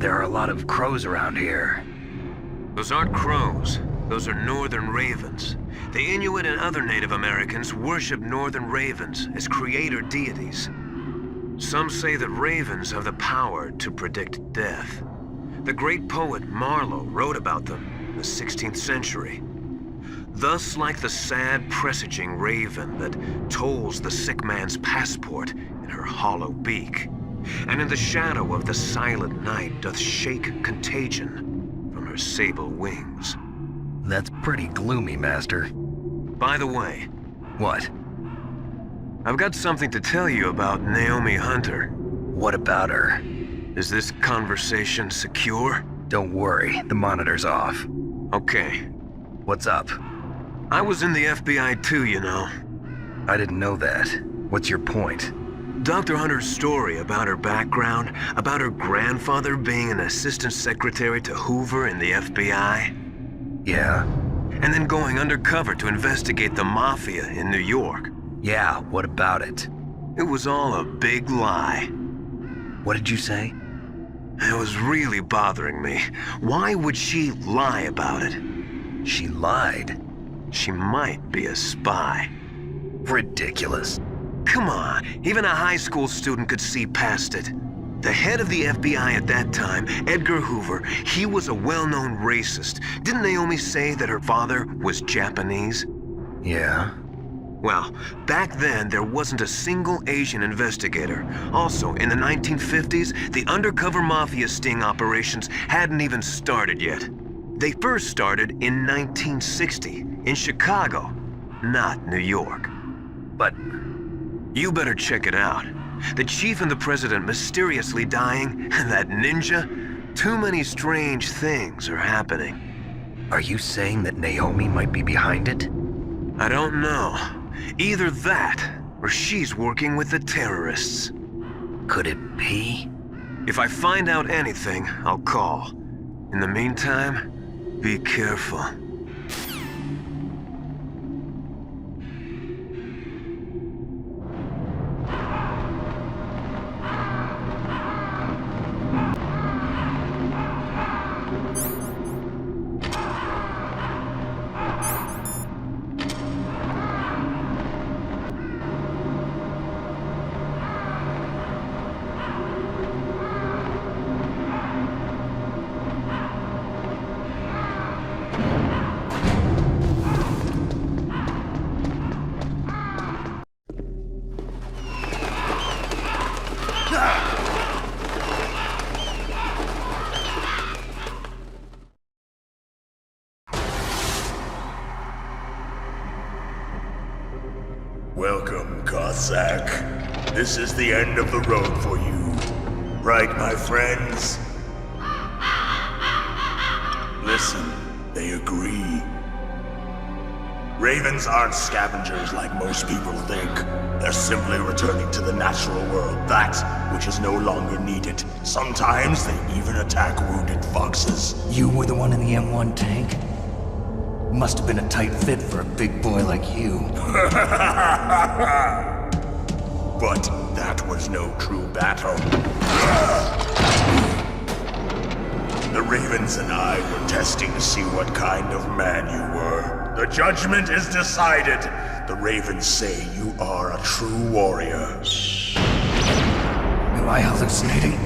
there are a lot of crows around here. Those aren't crows. Those are northern ravens. The Inuit and other Native Americans worship northern ravens as creator deities. Some say that ravens have the power to predict death. The great poet Marlowe wrote about them in the 16th century. Thus, like the sad presaging raven that tolls the sick man's passport in her hollow beak, and in the shadow of the silent night doth shake contagion from her sable wings. That's pretty gloomy, Master. By the way... What? I've got something to tell you about Naomi Hunter. What about her? Is this conversation secure? Don't worry, the monitor's off. Okay. What's up? I was in the FBI too, you know. I didn't know that. What's your point? Dr. Hunter's story about her background, about her grandfather being an assistant secretary to Hoover in the FBI. Yeah? And then going undercover to investigate the Mafia in New York. Yeah, what about it? It was all a big lie. What did you say? It was really bothering me. Why would she lie about it? She lied? She might be a spy. Ridiculous. Come on, even a high school student could see past it. The head of the FBI at that time, Edgar Hoover, he was a well-known racist. Didn't Naomi say that her father was Japanese? Yeah. Well, back then, there wasn't a single Asian investigator. Also, in the 1950s, the undercover mafia sting operations hadn't even started yet. They first started in 1960, in Chicago, not New York. But... You better check it out. The chief and the president mysteriously dying, and that ninja? Too many strange things are happening. Are you saying that Naomi might be behind it? I don't know. Either that, or she's working with the terrorists. Could it be? If I find out anything, I'll call. In the meantime, be careful. Welcome, Cossack. This is the end of the road for you. Right, my friends? Listen, they agree. Ravens aren't scavengers like most people think. They're simply returning to the natural world, that which is no longer needed. Sometimes they even attack wounded foxes. You were the one in the M1 tank? Must have been a tight fit for a big boy like you. But that was no true battle. The Ravens and I were testing to see what kind of man you were. The judgment is decided. The Ravens say you are a true warrior. Am I hallucinating?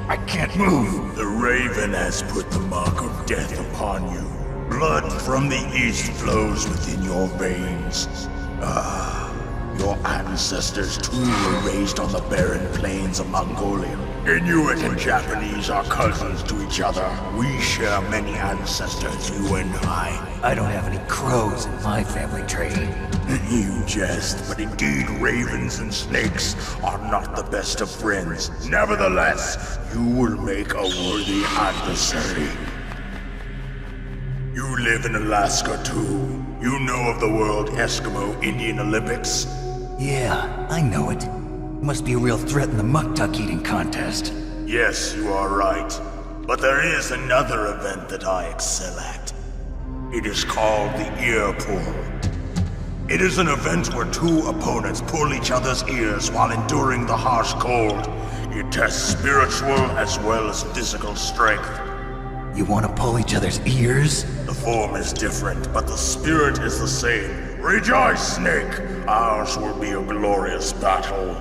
I can't move. The Raven has put the mark of death upon you. Blood from the east flows within your veins. Your ancestors too were raised on the barren plains of Mongolia. Inuit and Japanese are cousins to each other. We share many ancestors, you and I. I don't have any crows in my family tree. You jest, but indeed ravens and snakes are not the best of friends. Nevertheless, you will make a worthy adversary. You live in Alaska too. You know of the World Eskimo Indian Olympics? Yeah, I know it. Must be a real threat in the muck-duck eating contest. Yes, you are right. But there is another event that I excel at. It is called the Ear Pull. It is an event where two opponents pull each other's ears while enduring the harsh cold. It tests spiritual as well as physical strength. You want to pull each other's ears? The form is different, but the spirit is the same. Rejoice, Snake! Ours will be a glorious battle.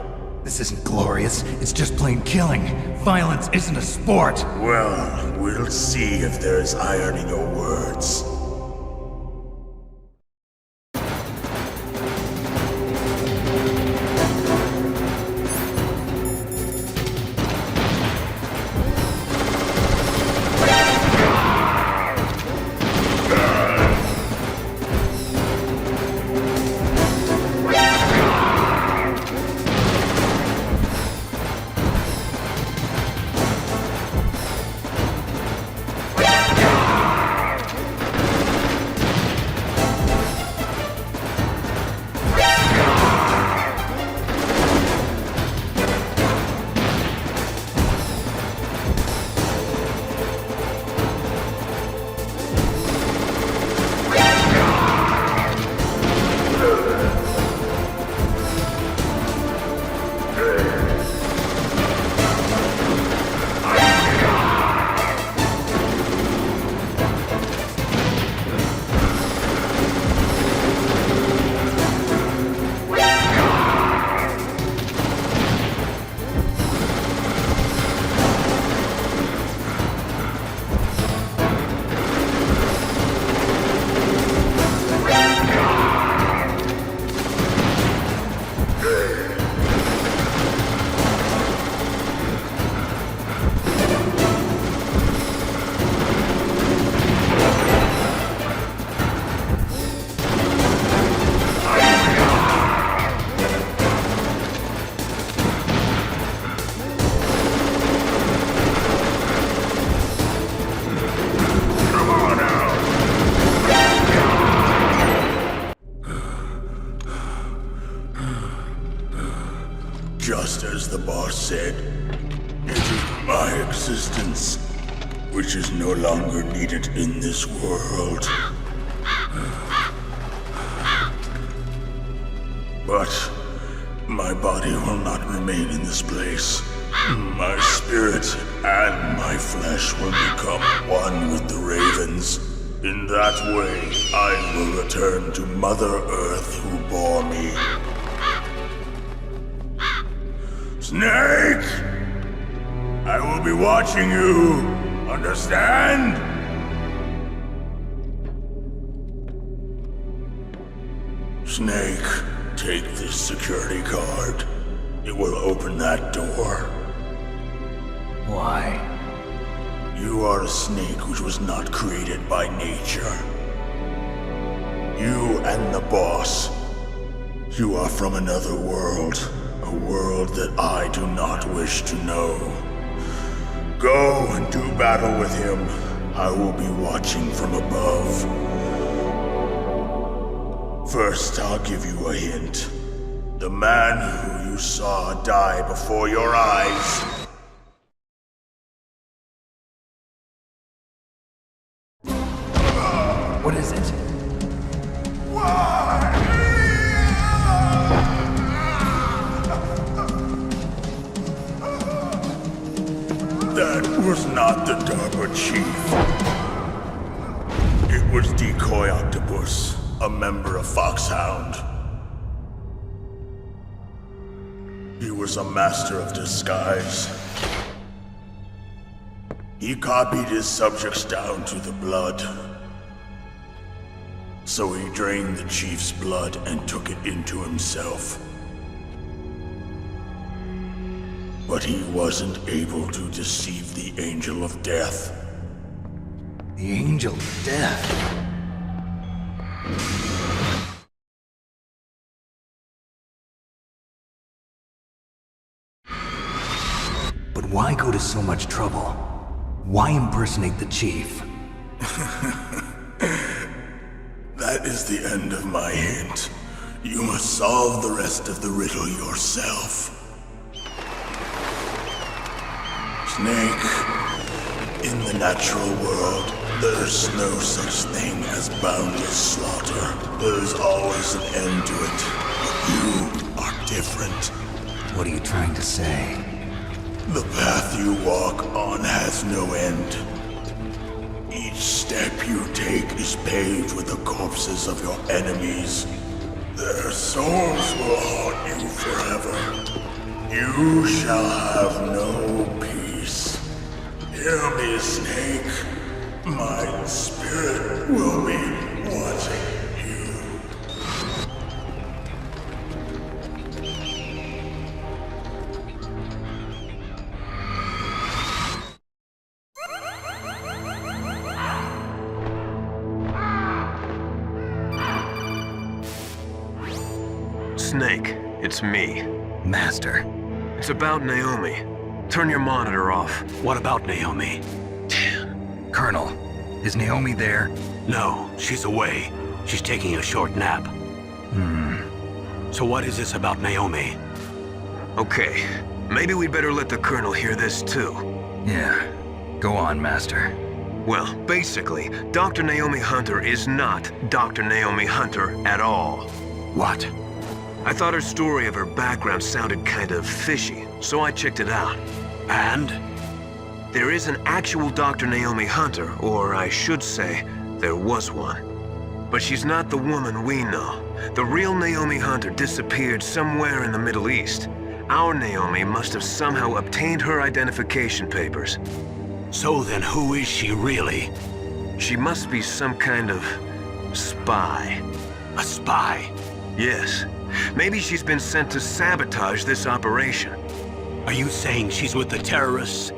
This isn't glorious, it's just plain killing. Violence isn't a sport. Well, we'll see if there's iron in your words. Just as the boss said, it is my existence which is no longer needed in this world. But my body will not remain in this place. My spirit and my flesh will become one with the ravens. In that way, I will return to Mother Earth who bore me. Snake! I will be watching you. Understand? Snake, take this security card. It will open that door. Why? You are a snake which was not created by nature. You and the boss. You are from another world. A world that I do not wish to know. Go and do battle with him. I will be watching from above. First, I'll give you a hint. The man who you saw die before your eyes. What is it? That was not the Darba Chief. It was Decoy Octopus, a member of Foxhound. He was a master of disguise. He copied his subjects down to the blood. So he drained the Chief's blood and took it into himself. But he wasn't able to deceive the Angel of Death. The Angel of Death. But why go to so much trouble? Why impersonate the Chief? That is the end of my hint. You must solve the rest of the riddle yourself. Snake, in the natural world, There's no such thing as boundless slaughter. There's always an end to it. But you are different. What are you trying to say? The path you walk on has no end. Each step you take is paved with the corpses of your enemies. Their souls will haunt you forever. You shall have no peace. Hear me, Snake. My spirit will be watching you. Snake, it's me. Master. It's about Naomi. Turn your monitor off. What about Naomi? Colonel, is Naomi there? No, she's away. She's taking a short nap. So what is this about Naomi? Okay, maybe we'd better let the Colonel hear this too. Yeah. Go on, Master. Well, basically, Dr. Naomi Hunter is not Dr. Naomi Hunter at all. What? I thought her story of her background sounded kind of fishy, so I checked it out. And? There is an actual Dr. Naomi Hunter, or I should say, there was one. But she's not the woman we know. The real Naomi Hunter disappeared somewhere in the Middle East. Our Naomi must have somehow obtained her identification papers. So then who is she really? She must be some kind of spy. A spy? Yes. Maybe she's been sent to sabotage this operation. Are you saying she's with the terrorists?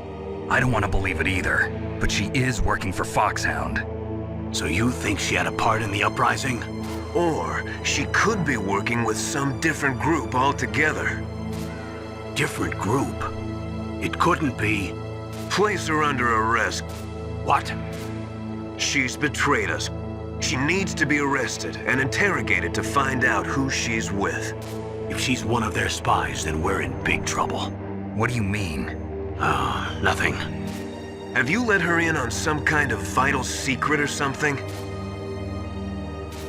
I don't want to believe it either, but she is working for Foxhound. So you think she had a part in the uprising? Or she could be working with some different group altogether. Different group? It couldn't be. Place her under arrest. What? She's betrayed us. She needs to be arrested and interrogated to find out who she's with. If she's one of their spies, then we're in big trouble. What do you mean? Nothing. Have you let her in on some kind of vital secret or something?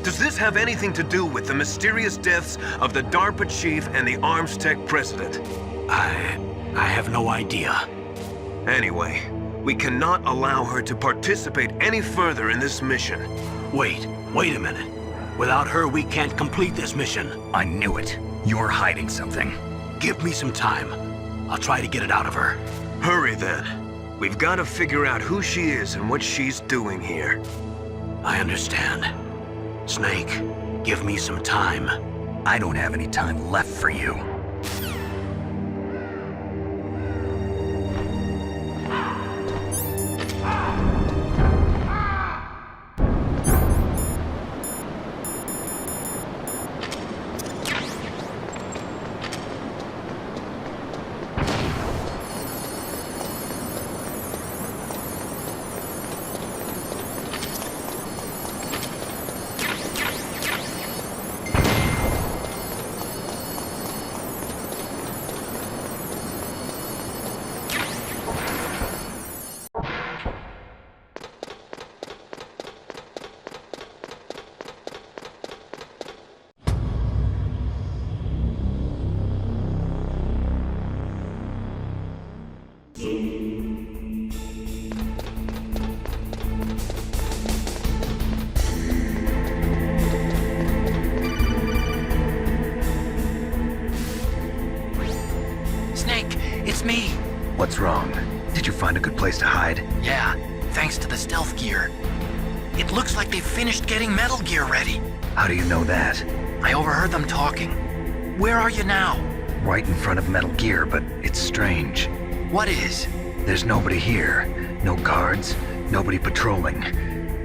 Does this have anything to do with the mysterious deaths of the DARPA chief and the Arms Tech president? I have no idea. Anyway, we cannot allow her to participate any further in this mission. Wait a minute. Without her, we can't complete this mission. I knew it. You're hiding something. Give me some time. I'll try to get it out of her. Hurry then. We've got to figure out who she is and what she's doing here. I understand. Snake, give me some time. I don't have any time left for you. Snake, it's me. What's wrong? Did you find a good place to hide? Yeah, thanks to the stealth gear. It looks like they've finished getting Metal Gear ready. How do you know that? I overheard them talking. Where are you now? Right in front of Metal Gear, but it's strange. What is? There's nobody here. No guards, nobody patrolling.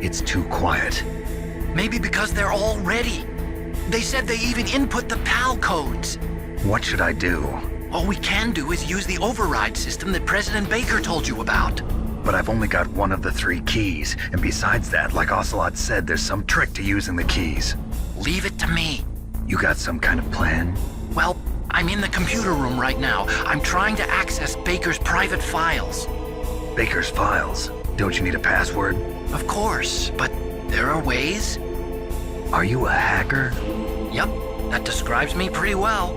It's too quiet. Maybe because they're all ready. They said they even input the PAL codes. What should I do? All we can do is use the override system that President Baker told you about. But I've only got one of the 3 keys, and besides that, like Ocelot said, there's some trick to using the keys. Leave it to me. You got some kind of plan? Well, I'm in the computer room right now. I'm trying to access Baker's private files. Baker's files. Don't you need a password? Of course, but there are ways. Are you a hacker? Yep, that describes me pretty well.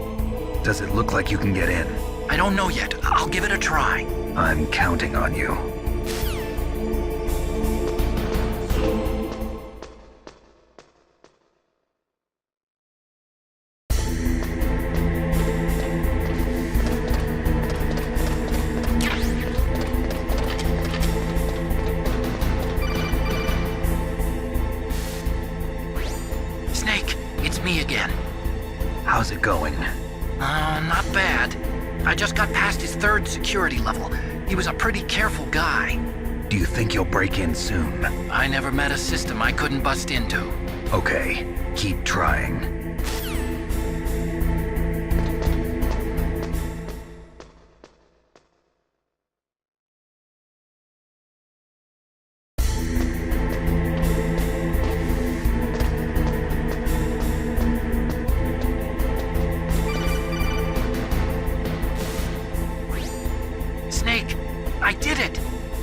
Does it look like you can get in? I don't know yet. I'll give it a try. I'm counting on you. Snake, it's me again. How's it going? Not bad. I just got past his 3rd security level. He was a pretty careful guy. Do you think you'll break in soon? I never met a system I couldn't bust into. Okay, keep trying. Snake, I did it!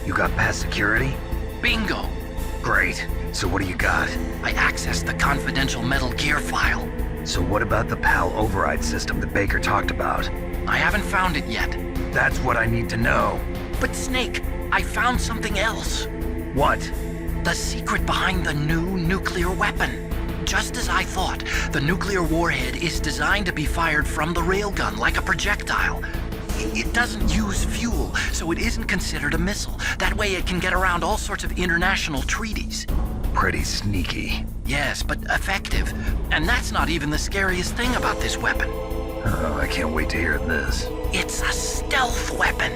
You got past security? Bingo! Great. So what do you got? I accessed the confidential Metal Gear file. So what about the PAL override system that Baker talked about? I haven't found it yet. That's what I need to know. But Snake, I found something else. What? The secret behind the new nuclear weapon. Just as I thought, the nuclear warhead is designed to be fired from the railgun like a projectile. It doesn't use fuel, so it isn't considered a missile. That way it can get around all sorts of international treaties. Pretty sneaky. Yes, but effective. And that's not even the scariest thing about this weapon. Oh, I can't wait to hear this. It's a stealth weapon.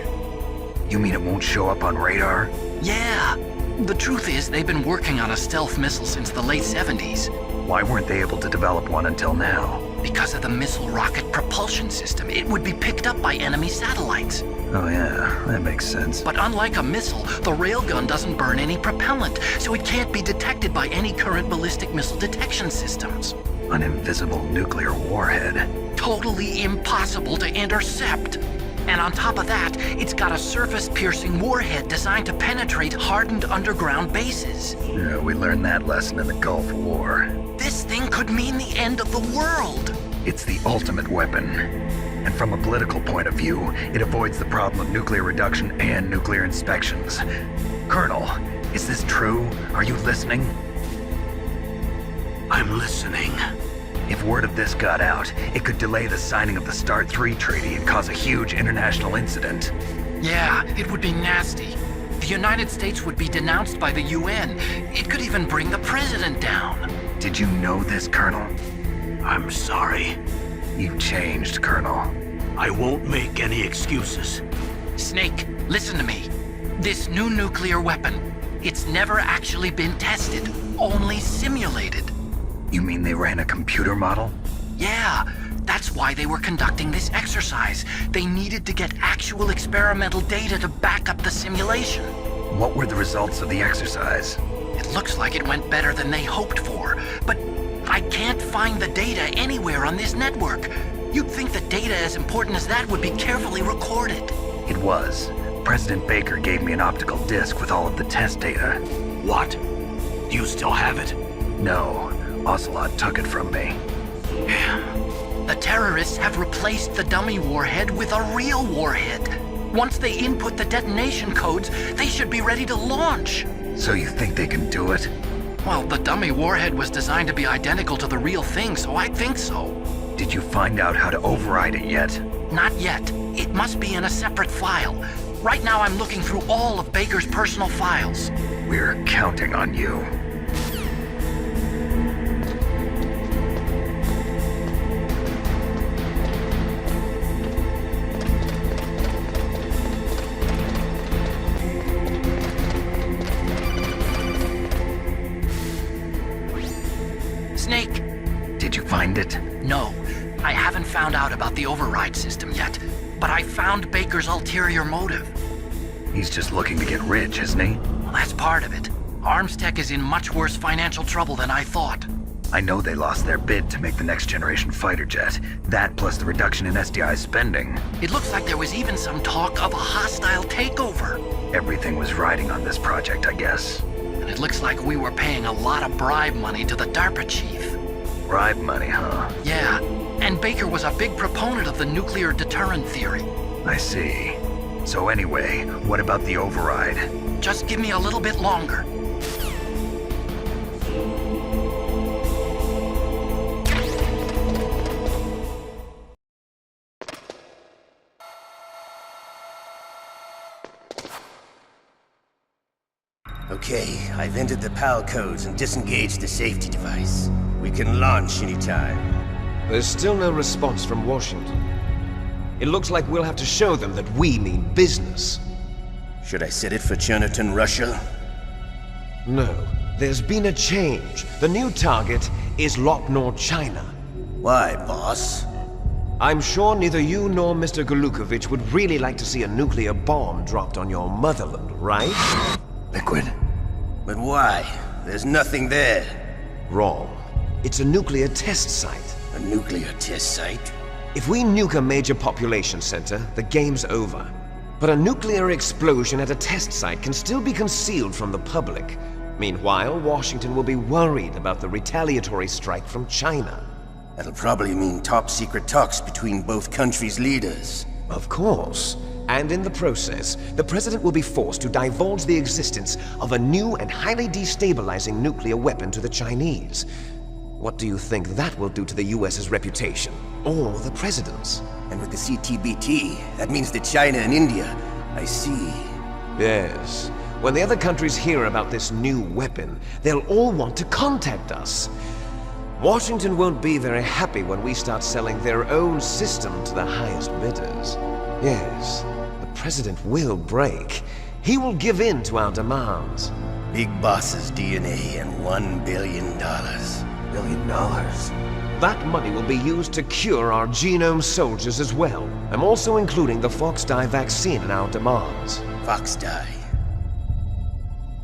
You mean it won't show up on radar? Yeah. The truth is, they've been working on a stealth missile since the late 70s. Why weren't they able to develop one until now? Because of the missile rocket propulsion system, it would be picked up by enemy satellites. Oh yeah, that makes sense. But unlike a missile, the railgun doesn't burn any propellant, so it can't be detected by any current ballistic missile detection systems. An invisible nuclear warhead. Totally impossible to intercept. And on top of that, it's got a surface-piercing warhead designed to penetrate hardened underground bases. Yeah, we learned that lesson in the Gulf War. This thing could mean the end of the world. It's the ultimate weapon. And from a political point of view, it avoids the problem of nuclear reduction and nuclear inspections. Colonel, is this true? Are you listening? I'm listening. If word of this got out, it could delay the signing of the START 3 treaty and cause a huge international incident. Yeah, it would be nasty. The United States would be denounced by the UN. It could even bring the president down. Did you know this, Colonel? I'm sorry. You changed, Colonel. I won't make any excuses. Snake, listen to me. This new nuclear weapon, it's never actually been tested, only simulated. You mean they ran a computer model? Yeah, that's why they were conducting this exercise. They needed to get actual experimental data to back up the simulation. What were the results of the exercise? It looks like it went better than they hoped for, but I can't find the data anywhere on this network. You'd think that data as important as that would be carefully recorded. It was. President Baker gave me an optical disc with all of the test data. What? Do you still have it? No, Ocelot took it from me. The terrorists have replaced the dummy warhead with a real warhead. Once they input the detonation codes, they should be ready to launch. So you think they can do it? Well, the dummy warhead was designed to be identical to the real thing, so I think so. Did you find out how to override it yet? Not yet. It must be in a separate file. Right now I'm looking through all of Baker's personal files. We're counting on you. Snake! Did you find it? No, I haven't found out about the override system yet, but I found Baker's ulterior motive. He's just looking to get rich, isn't he? Well, that's part of it. Armstech is in much worse financial trouble than I thought. I know they lost their bid to make the next generation fighter jet. That plus the reduction in SDI spending. It looks like there was even some talk of a hostile takeover. Everything was riding on this project, I guess. And it looks like we were paying a lot of bribe money to the DARPA chief. Bribe money, huh? Yeah, and Baker was a big proponent of the nuclear deterrent theory. I see. So anyway, what about the override? Just give me a little bit longer. Okay, I've entered the PAL codes and disengaged the safety device. We can launch anytime. There's still no response from Washington. It looks like we'll have to show them that we mean business. Should I set it for Cherniton, Russia? No, there's been a change. The new target is Locknor, China. Why, boss? I'm sure neither you nor Mr. Golukovich would really like to see a nuclear bomb dropped on your motherland, right? Liquid. But why? There's nothing there. Wrong. It's a nuclear test site. A nuclear test site? If we nuke a major population center, the game's over. But a nuclear explosion at a test site can still be concealed from the public. Meanwhile, Washington will be worried about the retaliatory strike from China. That'll probably mean top-secret talks between both countries' leaders. Of course. And in the process, the President will be forced to divulge the existence of a new and highly destabilizing nuclear weapon to the Chinese. What do you think that will do to the US's reputation? Or the President's? And with the CTBT, that means that China and India. I see. Yes. When the other countries hear about this new weapon, they'll all want to contact us. Washington won't be very happy when we start selling their own system to the highest bidders. Yes, the President will break. He will give in to our demands. Big Boss's DNA and $1 billion. $1 billion? That money will be used to cure our genome soldiers as well. I'm also including the Fox-Die vaccine in our demands. Fox-Die.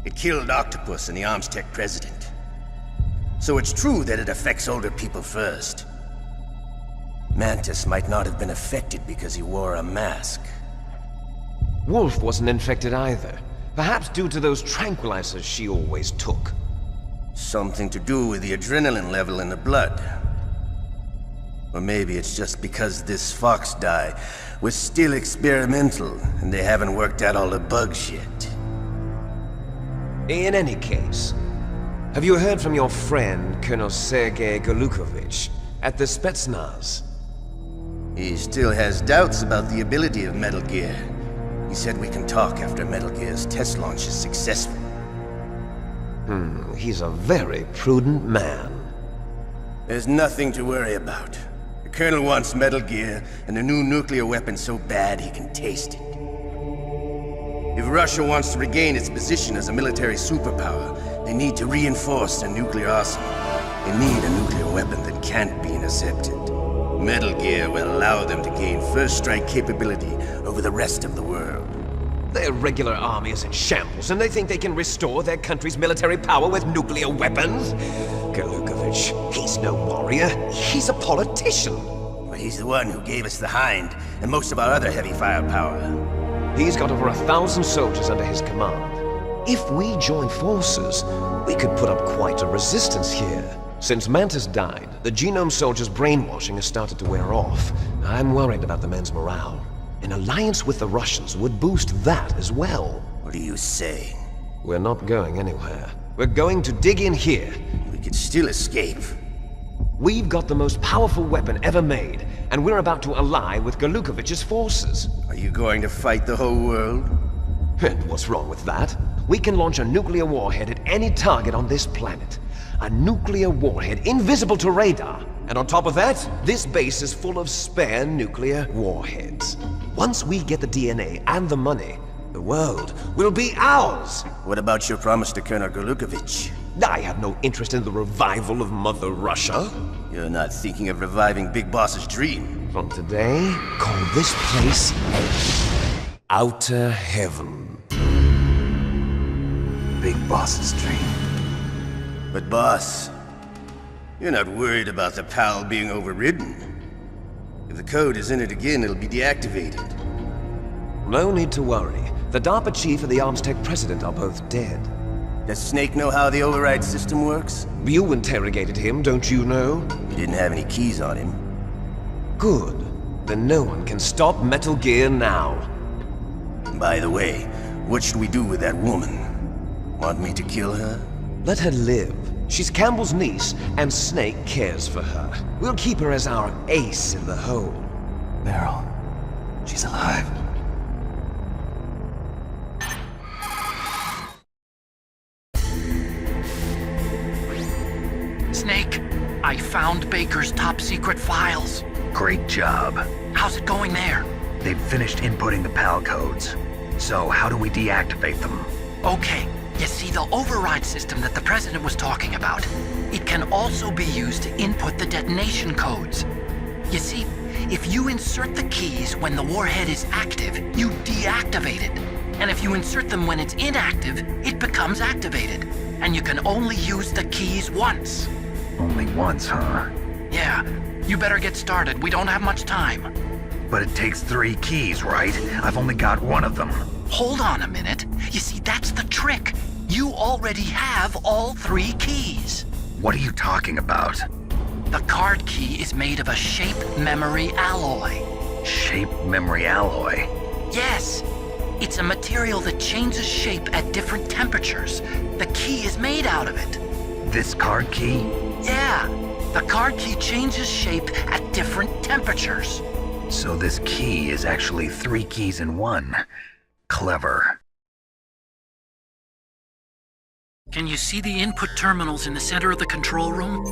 It killed Octopus and the Armstech president. So it's true that it affects older people first. Mantis might not have been affected because he wore a mask. Wolf wasn't infected either. Perhaps due to those tranquilizers she always took. Something to do with the adrenaline level in the blood. Or maybe it's just because this Fox-Die was still experimental and they haven't worked out all the bugs yet. In any case, have you heard from your friend, Colonel Sergei Golukovich, at the Spetsnaz? He still has doubts about the ability of Metal Gear. He said we can talk after Metal Gear's test launch is successful. He's a very prudent man. There's nothing to worry about. The Colonel wants Metal Gear and a new nuclear weapon so bad he can taste it. If Russia wants to regain its position as a military superpower, they need to reinforce their nuclear arsenal. They need a nuclear weapon that can't be intercepted. Metal Gear will allow them to gain first strike capability over the rest of the world. Their regular army is in shambles, and they think they can restore their country's military power with nuclear weapons? Golukovich, he's no warrior. He's a politician. But he's the one who gave us the Hind and most of our other heavy firepower. He's got over 1,000 soldiers under his command. If we join forces, we could put up quite a resistance here. Since Mantis died, the genome soldiers' brainwashing has started to wear off. I'm worried about the men's morale. An alliance with the Russians would boost that as well. What are you saying? We're not going anywhere. We're going to dig in here. We could still escape. We've got the most powerful weapon ever made, and we're about to ally with Golukovich's forces. Are you going to fight the whole world? And what's wrong with that? We can launch a nuclear warhead at any target on this planet. A nuclear warhead invisible to radar. And on top of that, this base is full of spare nuclear warheads. Once we get the DNA and the money, the world will be ours! What about your promise to Colonel Golukovich? I have no interest in the revival of Mother Russia. You're not thinking of reviving Big Boss's dream. From today, call this place Outer Heaven. Big Boss's dream. But boss, you're not worried about the PAL being overridden. If the code is entered again, it'll be deactivated. No need to worry. The DARPA chief and the Armstech president are both dead. Does Snake know how the override system works? You interrogated him, don't you know? He didn't have any keys on him. Good. Then no one can stop Metal Gear now. By the way, what should we do with that woman? Want me to kill her? Let her live. She's Campbell's niece, and Snake cares for her. We'll keep her as our ace in the hole. Meryl, she's alive. Snake, I found Baker's top-secret files. Great job. How's it going there? They've finished inputting the PAL codes. So how do we deactivate them? Okay, you see the override system that the President was talking about. It can also be used to input the detonation codes. You see, if you insert the keys when the warhead is active, you deactivate it. And if you insert them when it's inactive, it becomes activated. And you can only use the keys once. Only once, huh? Yeah, you better get started. We don't have much time. But it takes 3 keys, right? I've only got one of them. Hold on a minute. You see, that's the trick. You already have all 3 keys. What are you talking about? The card key is made of a shape memory alloy. Shape memory alloy? Yes. It's a material that changes shape at different temperatures. The key is made out of it. This card key? Yeah. The card key changes shape at different temperatures. So this key is actually 3 keys in one. Clever. Can you see the input terminals in the center of the control room?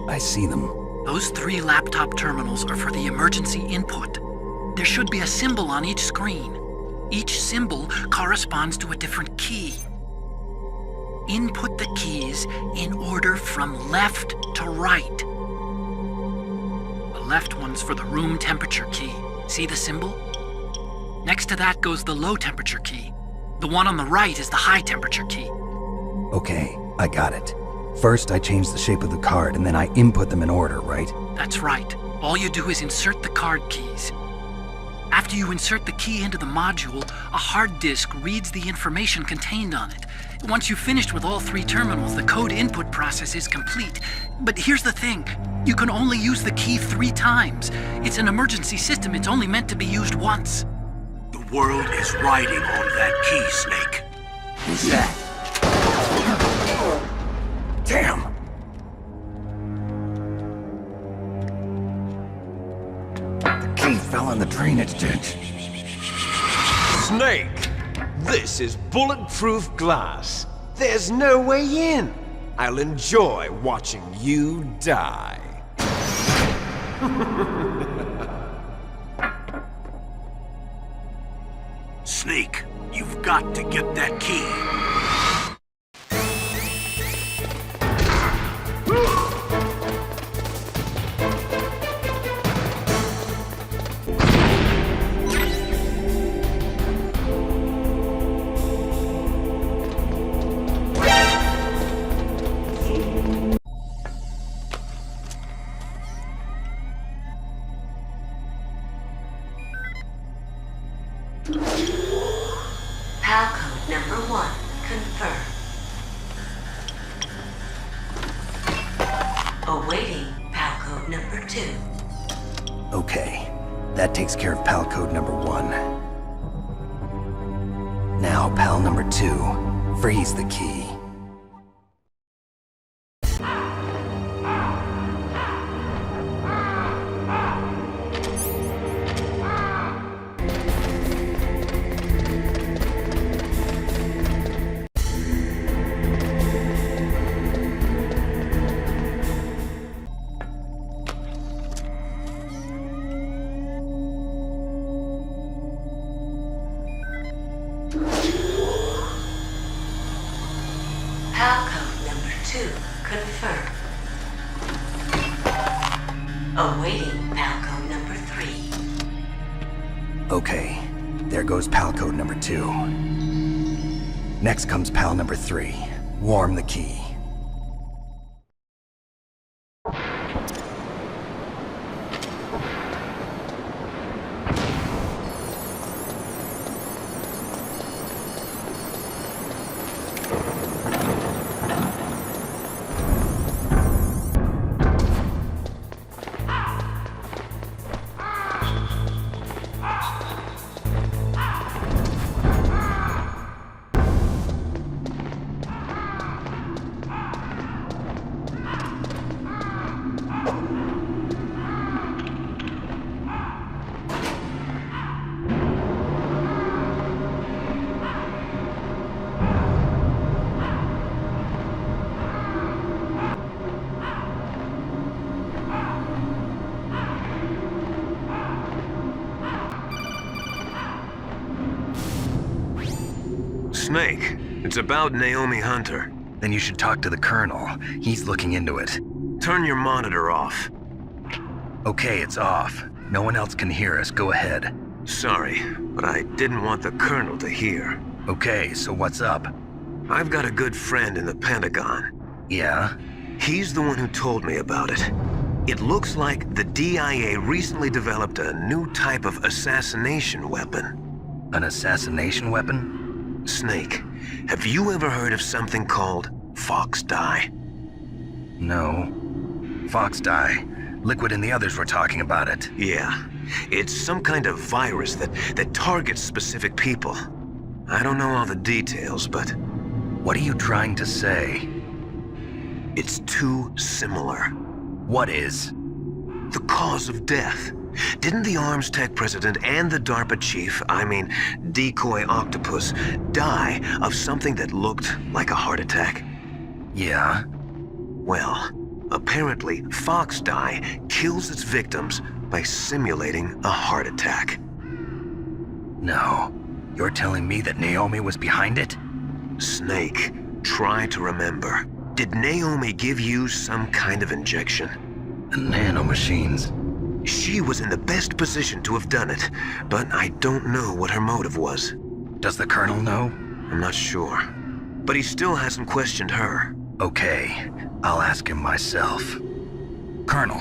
I see them. Those 3 laptop terminals are for the emergency input. There should be a symbol on each screen. Each symbol corresponds to a different key. Input the keys in order from left to right. The left one's for the room temperature key. See the symbol? Next to that goes the low temperature key. The one on the right is the high temperature key. Okay, I got it. First, I change the shape of the card, and then I input them in order, right? That's right. All you do is insert the card keys. After you insert the key into the module, a hard disk reads the information contained on it. Once you've finished with all 3 terminals, the code input process is complete. But here's the thing. You can only use the key 3 times. It's an emergency system. It's only meant to be used once. The world is riding on that key, Snake. Who's that? Damn! The key fell in the drainage ditch. Snake! This is bulletproof glass. There's no way in. I'll enjoy watching you die. Snake, you've got to get that key. PAL code number 1, confirmed. Awaiting PAL code number 2. Okay, that takes care of PAL code number 1. Now, PAL number 2, freeze the key. PAL code number 2, confirmed. Awaiting PAL code number 3. Okay, there goes PAL code number 2. Next comes PAL number 3. Warm the key. Snake, it's about Naomi Hunter. Then you should talk to the Colonel. He's looking into it. Turn your monitor off. Okay, it's off. No one else can hear us. Go ahead. Sorry, but I didn't want the Colonel to hear. Okay, so what's up? I've got a good friend in the Pentagon. Yeah? He's the one who told me about it. It looks like the DIA recently developed a new type of assassination weapon. An assassination weapon? Snake, have you ever heard of something called Fox Dye? No. Fox dye. Liquid and the others were talking about it. Yeah. It's some kind of virus that targets specific people. I don't know all the details, but... What are you trying to say? It's too similar. What is? The cause of death. Didn't the Arms Tech president and the DARPA chief, Decoy Octopus, die of something that looked like a heart attack? Yeah? Well, apparently Fox Dye kills its victims by simulating a heart attack. No. You're telling me that Naomi was behind it? Snake, try to remember. Did Naomi give you some kind of injection? The nanomachines. She was in the best position to have done it, but I don't know what her motive was. Does the Colonel know? I'm not sure. But he still hasn't questioned her. Okay, I'll ask him myself. Colonel,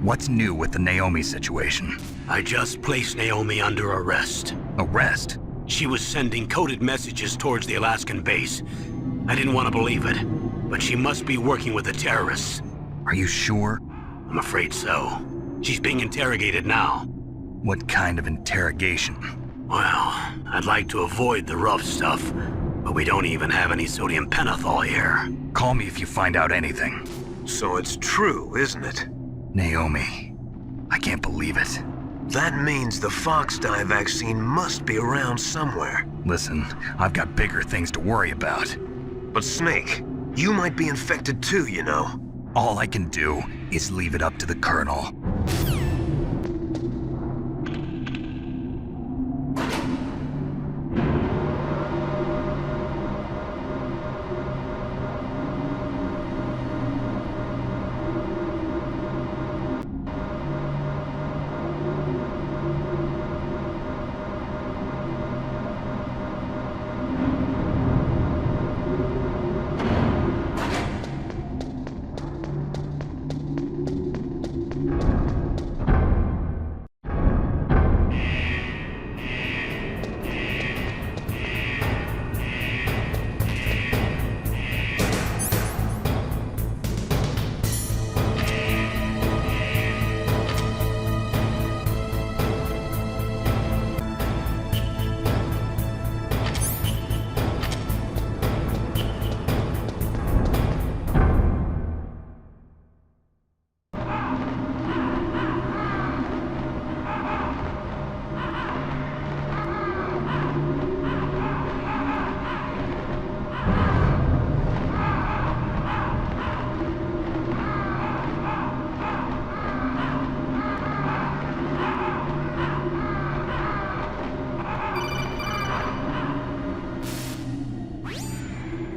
what's new with the Naomi situation? I just placed Naomi under arrest. Arrest? She was sending coded messages towards the Alaskan base. I didn't want to believe it, but she must be working with the terrorists. Are you sure? I'm afraid so. She's being interrogated now. What kind of interrogation? Well, I'd like to avoid the rough stuff, but we don't even have any sodium pentothal here. Call me if you find out anything. So it's true, isn't it? Naomi, I can't believe it. That means the Fox Dye vaccine must be around somewhere. Listen, I've got bigger things to worry about. But Snake, you might be infected too, you know. All I can do is leave it up to the Colonel.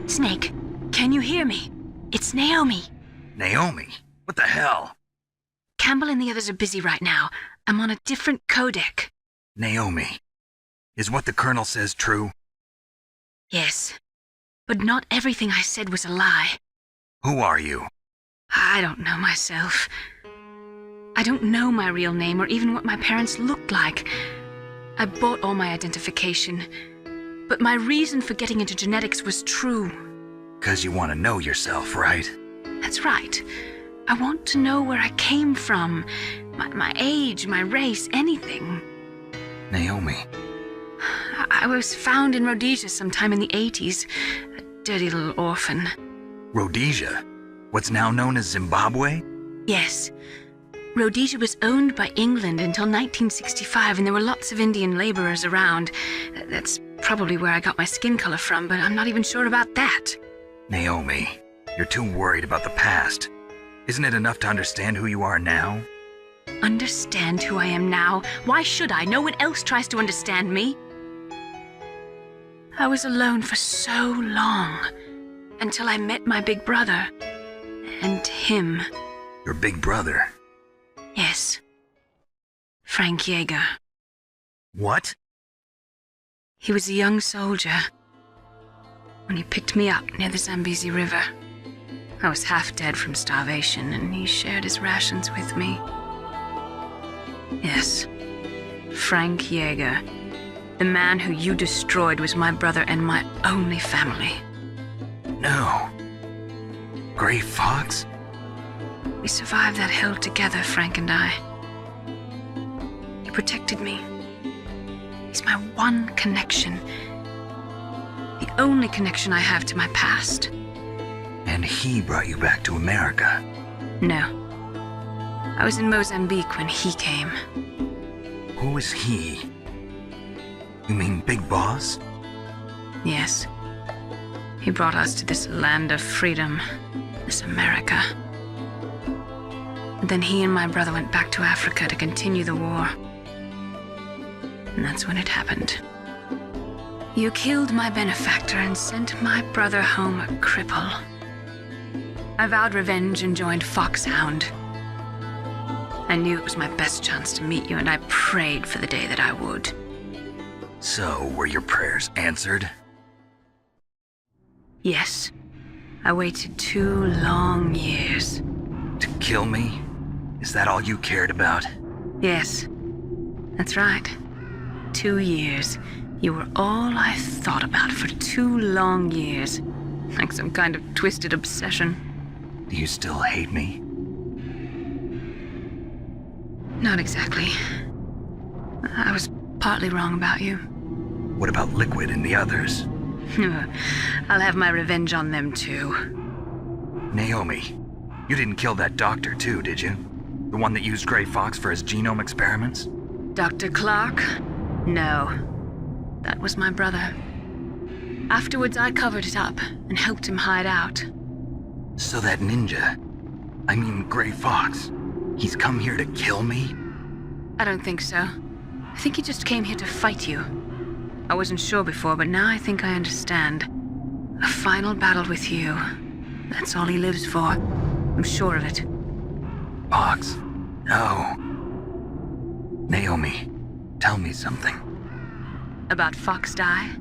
Snake, can you hear me? It's Naomi. Naomi? What the hell? Campbell and the others are busy right now. I'm on a different codec. Naomi, is what the Colonel says true? Yes, but not everything I said was a lie. Who are you? I don't know myself. I don't know my real name or even what my parents looked like. I bought all my identification, but my reason for getting into genetics was true. 'Cause you want to know yourself, right? That's right. I want to know where I came from, my age, my race, anything. Naomi. I was found in Rhodesia sometime in the 80s, a dirty little orphan. Rhodesia? What's now known as Zimbabwe? Yes. Rhodesia was owned by England until 1965, and there were lots of Indian laborers around. That's probably where I got my skin color from, but I'm not even sure about that. Naomi, you're too worried about the past. Isn't it enough to understand who you are now? Understand who I am now? Why should I? No one else tries to understand me. I was alone for so long, until I met my big brother. And him. Your big brother? Yes. Frank Yeager. What? He was a young soldier when he picked me up near the Zambezi River. I was half dead from starvation, and he shared his rations with me. Yes, Frank Yeager. The man who you destroyed was my brother and my only family. No. Gray Fox? We survived that hell together, Frank and I. He protected me. He's my one connection. The only connection I have to my past. And he brought you back to America? No. I was in Mozambique when he came. Who was he? You mean Big Boss? Yes. He brought us to this land of freedom, this America. And then he and my brother went back to Africa to continue the war. And that's when it happened. You killed my benefactor and sent my brother home a cripple. I vowed revenge and joined Foxhound. I knew it was my best chance to meet you, and I prayed for the day that I would. So, were your prayers answered? Yes. I waited 2 long years. To kill me? Is that all you cared about? Yes. That's right. 2 years. You were all I thought about for 2 long years. Like some kind of twisted obsession. Do you still hate me? Not exactly. I was partly wrong about you. What about Liquid and the others? I'll have my revenge on them too. Naomi, you didn't kill that doctor too, did you? The one that used Gray Fox for his genome experiments? Dr. Clark? No. That was my brother. Afterwards, I covered it up and helped him hide out. So that ninja, I mean Gray Fox, he's come here to kill me? I don't think so. I think he just came here to fight you. I wasn't sure before, but now I think I understand. A final battle with you. That's all he lives for. I'm sure of it. Fox? No. Naomi, tell me something. About Fox Die?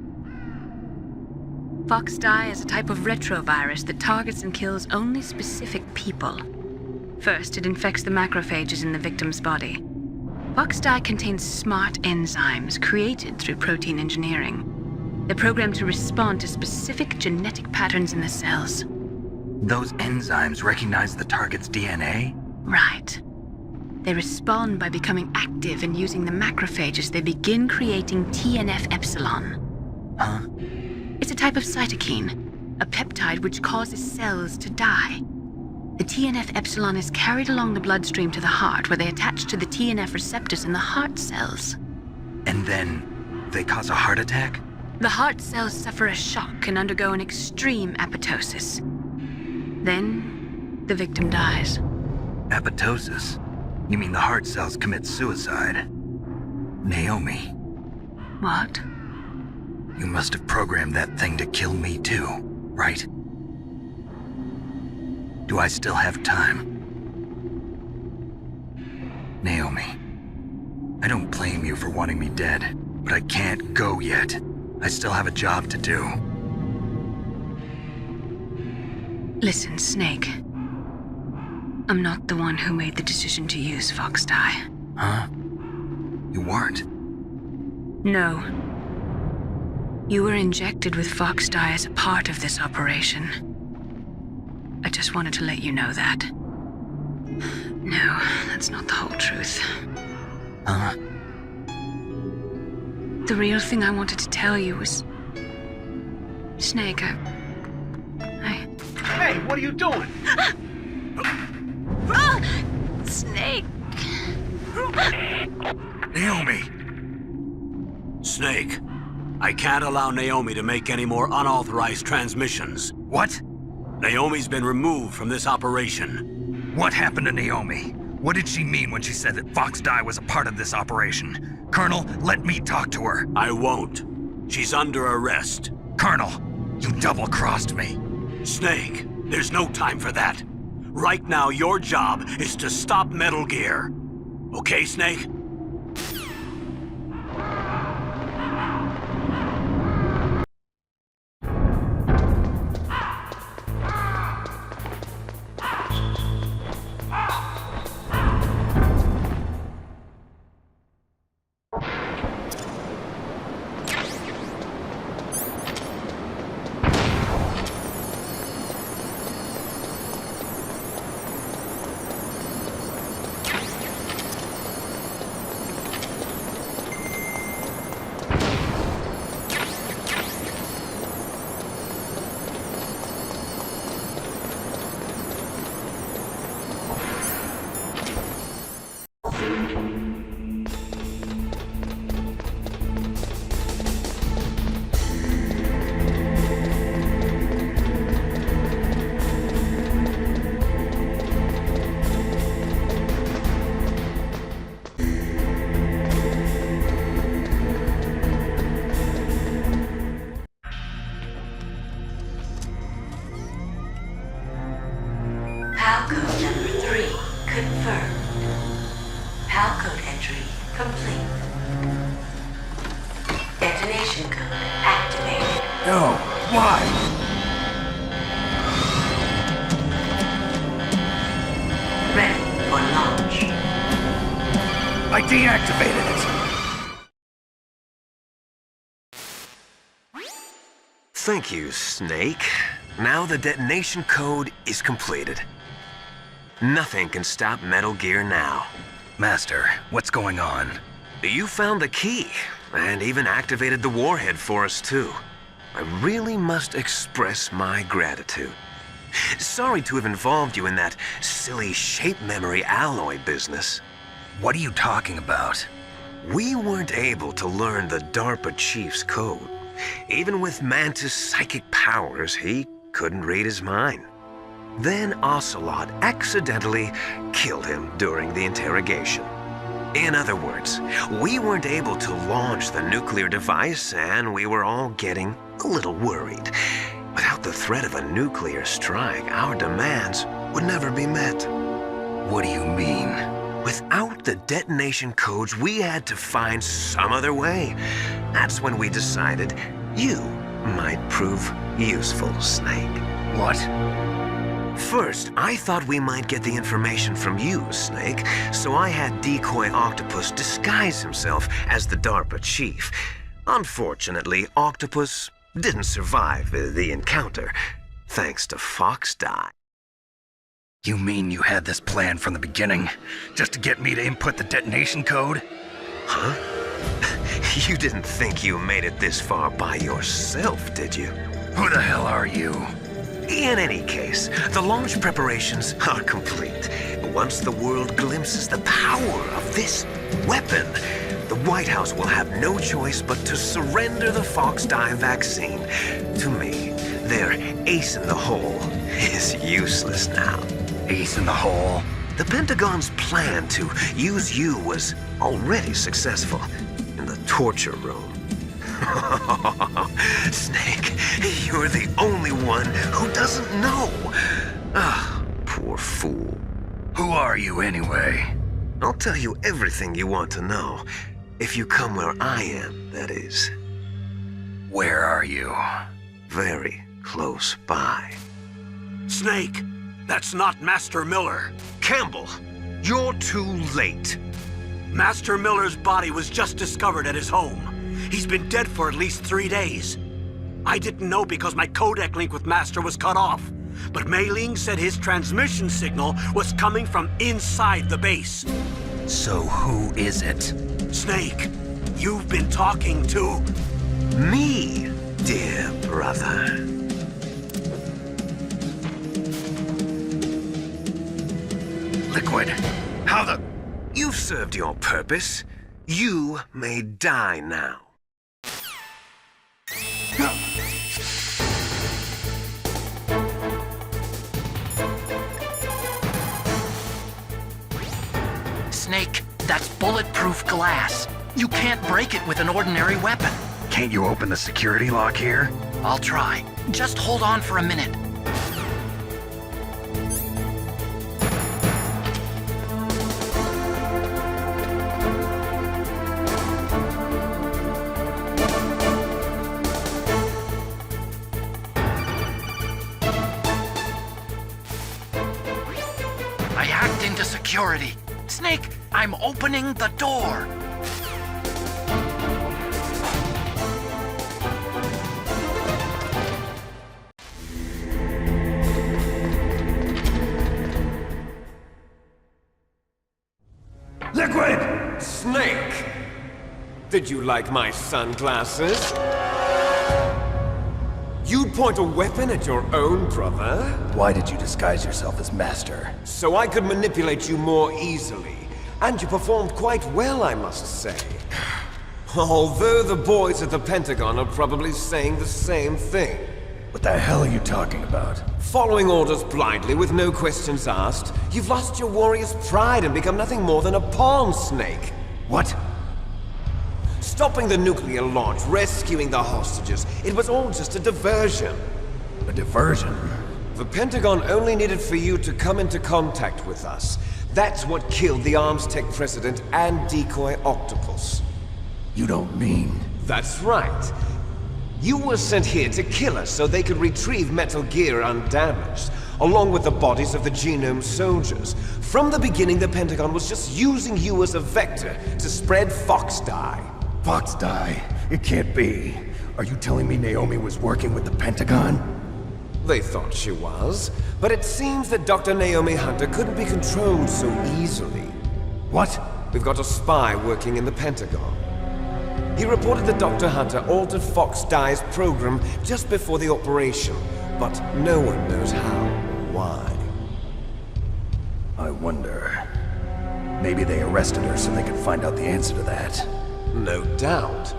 Fox Die is a type of retrovirus that targets and kills only specific people. First, it infects the macrophages in the victim's body. Fox Die contains smart enzymes created through protein engineering. They're programmed to respond to specific genetic patterns in the cells. Those enzymes recognize the target's DNA? Right. They respond by becoming active and using the macrophages. They begin creating TNF-epsilon. Huh? It's a type of cytokine, a peptide which causes cells to die. The TNF-epsilon is carried along the bloodstream to the heart, where they attach to the TNF receptors in the heart cells. And then they cause a heart attack? The heart cells suffer a shock and undergo an extreme apoptosis. Then, the victim dies. Apoptosis? You mean the heart cells commit suicide? Naomi. What? You must have programmed that thing to kill me too, right? Do I still have time? Naomi, I don't blame you for wanting me dead, but I can't go yet. I still have a job to do. Listen, Snake. I'm not the one who made the decision to use Fox Die. Huh? You weren't? No. You were injected with Fox Die as a part of this operation. I just wanted to let you know that. No, that's not the whole truth. Huh? The real thing I wanted to tell you was... Snake, I... Hey, what are you doing? Snake! Naomi! Snake, I can't allow Naomi to make any more unauthorized transmissions. What? Naomi's been removed from this operation. What happened to Naomi? What did she mean when she said that Fox Die was a part of this operation? Colonel, let me talk to her. I won't. She's under arrest. Colonel, you double-crossed me. Snake, there's no time for that. Right now, your job is to stop Metal Gear. Okay, Snake? PAL code number 3 confirmed. PAL code entry complete. Detonation code activated. No, why? Ready for launch. I deactivated it. Thank you, Snake. Now the detonation code is completed. Nothing can stop Metal Gear now. Master, what's going on? You found the key, and even activated the warhead for us, too. I really must express my gratitude. Sorry to have involved you in that silly shape memory alloy business. What are you talking about? We weren't able to learn the DARPA chief's code. Even with Mantis' psychic powers, he couldn't read his mind. Then Ocelot accidentally killed him during the interrogation. In other words, we weren't able to launch the nuclear device, and we were all getting a little worried. Without the threat of a nuclear strike, our demands would never be met. What do you mean? Without the detonation codes, we had to find some other way. That's when we decided you might prove useful, Snake. What? First, I thought we might get the information from you, Snake, so I had Decoy Octopus disguise himself as the DARPA chief. Unfortunately, Octopus didn't survive the encounter, thanks to Fox Die. You mean you had this plan from the beginning, just to get me to input the detonation code? Huh? You didn't think you made it this far by yourself, did you? Who the hell are you? In any case, the launch preparations are complete. Once the world glimpses the power of this weapon, the White House will have no choice but to surrender the Fox Die vaccine. To me, their ace in the hole is useless now. Ace in the hole? The Pentagon's plan to use you was already successful in the torture room. Snake, you're the only one who doesn't know. Ah, poor fool. Who are you anyway? I'll tell you everything you want to know. If you come where I am, that is. Where are you? Very close by. Snake, that's not Master Miller. Campbell, you're too late. Master Miller's body was just discovered at his home. He's been dead for at least 3 days. I didn't know because my codec link with Master was cut off. But Mei Ling said his transmission signal was coming from inside the base. So who is it? Snake, you've been talking to... Me, dear brother. Liquid, how the... You've served your purpose. You may die now. Snake, that's bulletproof glass. You can't break it with an ordinary weapon. Can't you open the security lock here? I'll try. Just hold on for a minute. I hacked into security. Snake, I'm opening the door. Liquid! Snake! Did you like my sunglasses? You'd point a weapon at your own brother? Why did you disguise yourself as Master? So I could manipulate you more easily. And you performed quite well, I must say. Although the boys at the Pentagon are probably saying the same thing. What the hell are you talking about? Following orders blindly with no questions asked, you've lost your warrior's pride and become nothing more than a pawn, Snake. What? Stopping the nuclear launch, rescuing the hostages, it was all just a diversion. A diversion? The Pentagon only needed for you to come into contact with us. That's what killed the Arms Tech president and decoy octopus. You don't mean... That's right. You were sent here to kill us so they could retrieve Metal Gear undamaged, along with the bodies of the Genome soldiers. From the beginning, the Pentagon was just using you as a vector to spread Fox dye. Fox dye? It can't be. Are you telling me Naomi was working with the Pentagon? They thought she was, but it seems that Dr. Naomi Hunter couldn't be controlled so easily. What? We've got a spy working in the Pentagon. He reported that Dr. Hunter altered Fox Dye's program just before the operation, but no one knows how or why. I wonder... Maybe they arrested her so they could find out the answer to that. No doubt.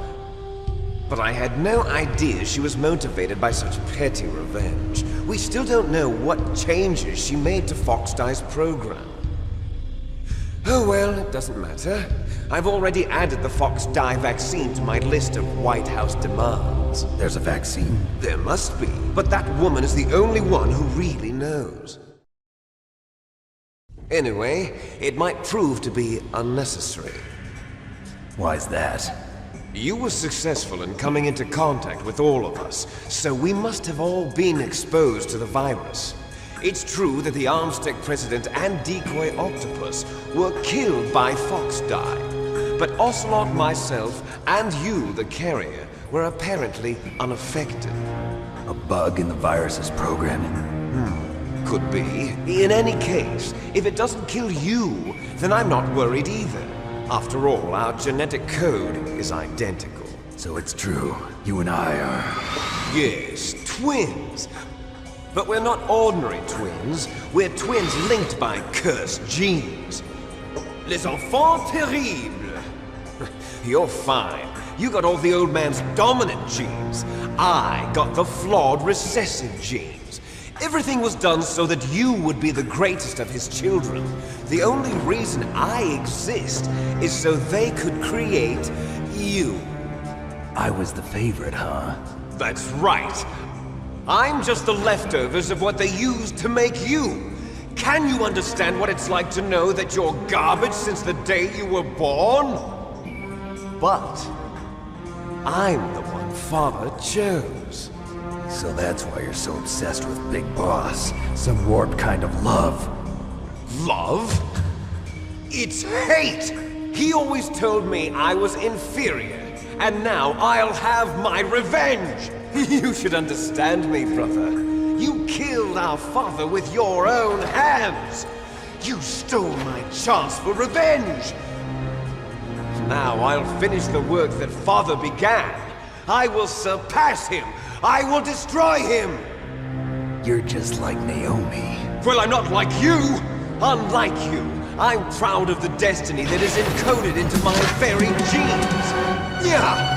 But I had no idea she was motivated by such petty revenge. We still don't know what changes she made to Fox Dye's program. Oh well, it doesn't matter. I've already added the Fox Dye vaccine to my list of White House demands. There's a vaccine? There must be, but that woman is the only one who really knows. Anyway, it might prove to be unnecessary. Why's that? You were successful in coming into contact with all of us, so we must have all been exposed to the virus. It's true that the Arms Tech president and decoy octopus were killed by Fox Dye, but Ocelot, myself, and you, the carrier, were apparently unaffected. A bug in the virus's programming? Could be. In any case, if it doesn't kill you, then I'm not worried either. After all, our genetic code is identical. So it's true. You and I are... Yes, twins. But we're not ordinary twins. We're twins linked by cursed genes. Les enfants terribles. You're fine. You got all the old man's dominant genes. I got the flawed recessive genes. Everything was done so that you would be the greatest of his children. The only reason I exist is so they could create you. I was the favorite, huh? That's right. I'm just the leftovers of what they used to make you. Can you understand what it's like to know that you're garbage since the day you were born? But I'm the one Father chose. So that's why you're so obsessed with Big Boss. Some warped kind of love. Love? It's hate! He always told me I was inferior, and now I'll have my revenge! You should understand me, brother. You killed our father with your own hands! You stole my chance for revenge! Now I'll finish the work that Father began. I will surpass him! I will destroy him! You're just like Naomi. Well, I'm not like you! Unlike you, I'm proud of the destiny that is encoded into my very genes! Yeah!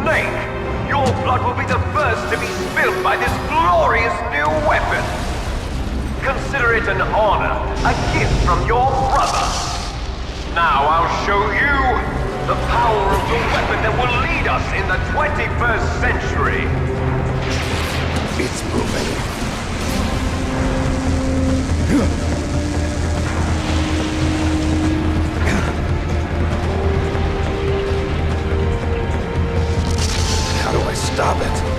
Snake, your blood will be the first to be spilled by this glorious new weapon! Consider it an honor, a gift from your brother! Now I'll show you the power of the weapon that will lead us in the 21st century. It's moving. How do I stop it?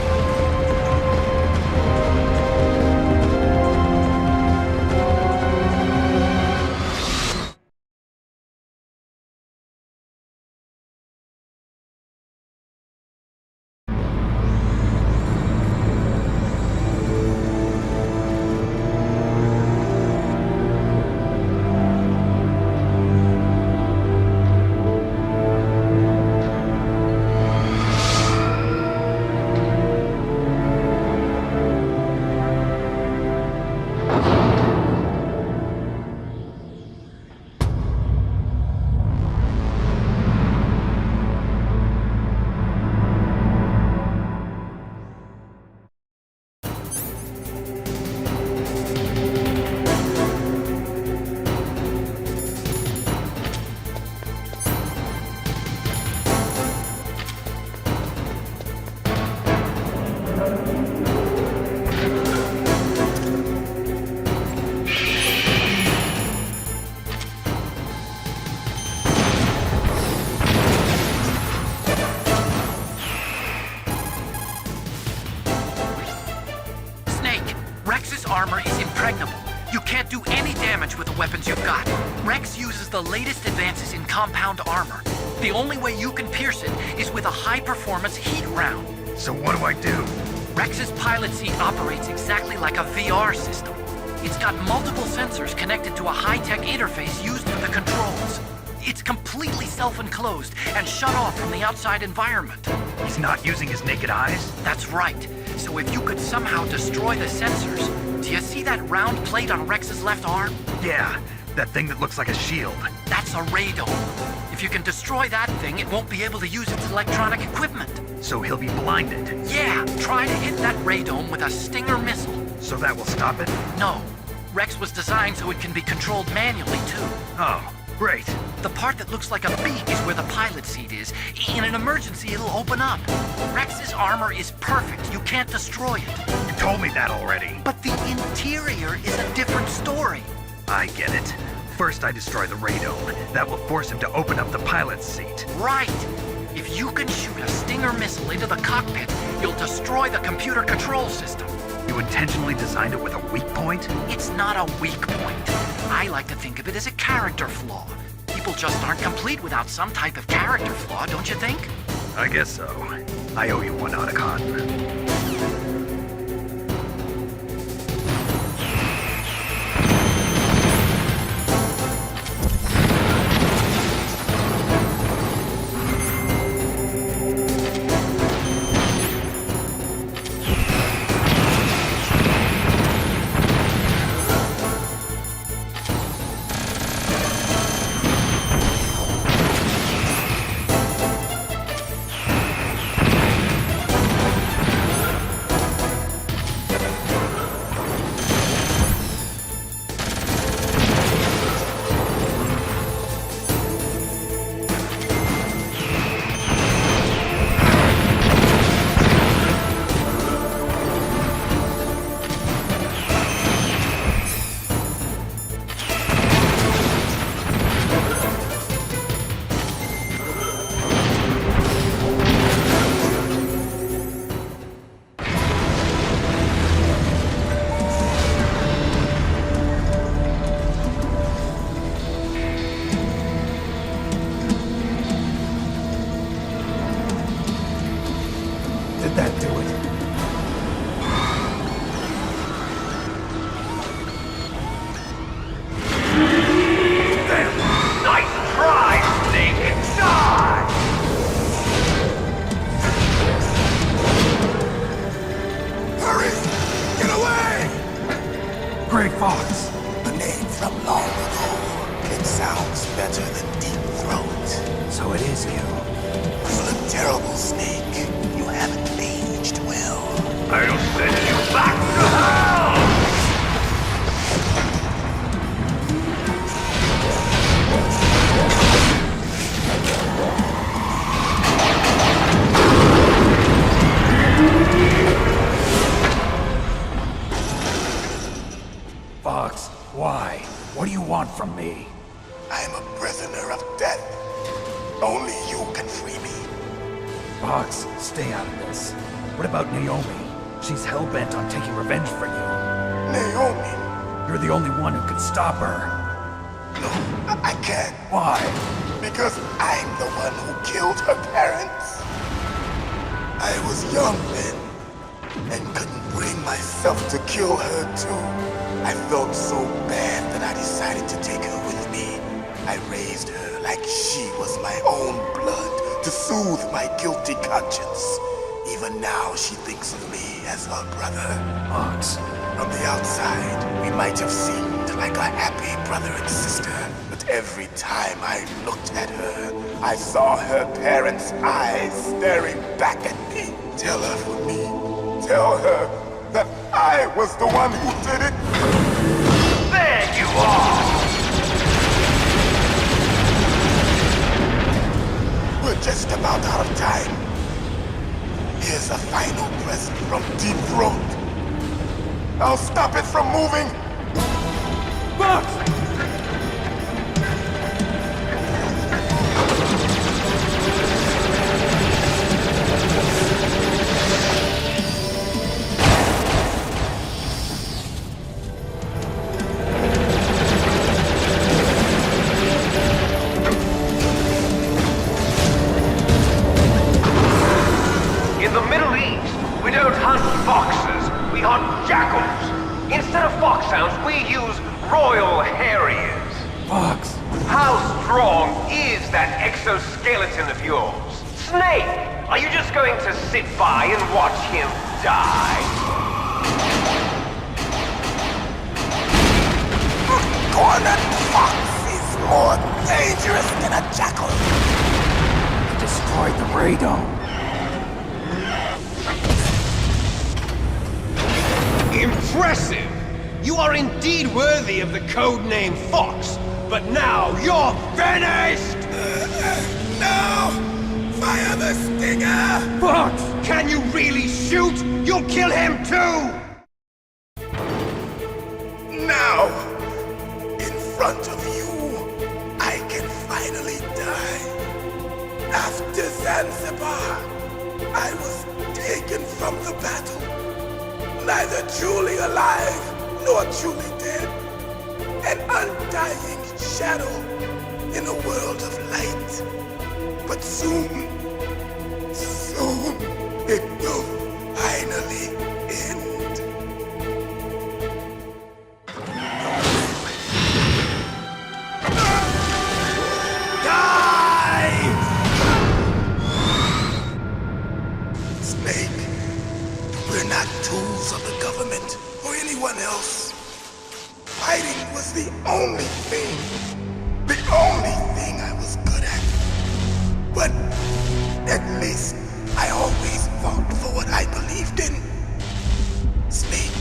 Rex's armor is impregnable. You can't do any damage with the weapons you've got. Rex uses the latest advances in compound armor. The only way you can pierce it is with a high-performance heat round. So what do I do? Rex's pilot seat operates exactly like a VR system. It's got multiple sensors connected to a high-tech interface used for the controls. It's completely self-enclosed and shut off from the outside environment. He's not using his naked eyes? That's right. So if you could somehow destroy the sensors... Do you see that round plate on Rex's left arm? Yeah, that thing that looks like a shield. That's a radome. If you can destroy that thing, it won't be able to use its electronic equipment. So he'll be blinded? Yeah, try to hit that radome with a Stinger missile. So that will stop it? No. Rex was designed so it can be controlled manually, too. Oh, great. The part that looks like a beak is where the pilot seat is. In an emergency, it'll open up. Rex's armor is perfect. You can't destroy it. You told me that already. But the interior is a different story. I get it. First I destroy the radome. That will force him to open up the pilot's seat. Right. If you can shoot a Stinger missile into the cockpit, you'll destroy the computer control system. You intentionally designed it with a weak point? It's not a weak point. I like to think of it as a character flaw. People just aren't complete without some type of character flaw, don't you think? I guess so. I owe you one, Otacon. Did that do it? Nice try, Snake! Die! Hurry! Get away! Great Fox! A name from long ago. It sounds better than Deep Throat. So it is you. You look terrible, Snake. You haven't aged well. I'll send you back to hell! Fox, why? What do you want from me? I'm a prisoner of death. Only you can free me. Fox, stay out of this. What about Naomi? She's hell-bent on taking revenge for you. Naomi? You're the only one who can stop her. No, I can't. Why? Because I'm the one who killed her parents. I was young then, and couldn't bring myself to kill her too. I felt so bad that I decided to take her with me. I raised her like she was my own blood to soothe my guilty conscience. Even now, she thinks of me as her brother. Fox. From the outside, we might have seemed like a happy brother and sister, but every time I looked at her, I saw her parents' eyes staring back at me. Tell her for me. Tell her that I was the one who did it. There you are! We're just about out of time. Here's a final present from Deep Throat. I'll stop it from moving. Fox! In the Middle East, we don't hunt foxes, we hunt jackals. Instead of foxhounds, we use royal harriers. Fox! How strong is that exoskeleton of yours? Snake, are you just going to sit by and watch him die? Cornered fox is more dangerous than a jackal. You destroyed the radome. Impressive! You are indeed worthy of the codename Fox, but now you're finished! No! Fire the stinger! Fox! Can you really shoot? You'll kill him too! Now, in front of you, I can finally die. After Zanzibar, I was taken from the battle. Neither truly alive, nor truly dead. An undying shadow in a world of light. But soon, it will finally end. Die! Snake. We're not tools of the government or anyone else. Fighting was the only thing I was good at. But at least I always fought for what I believed in. Snake,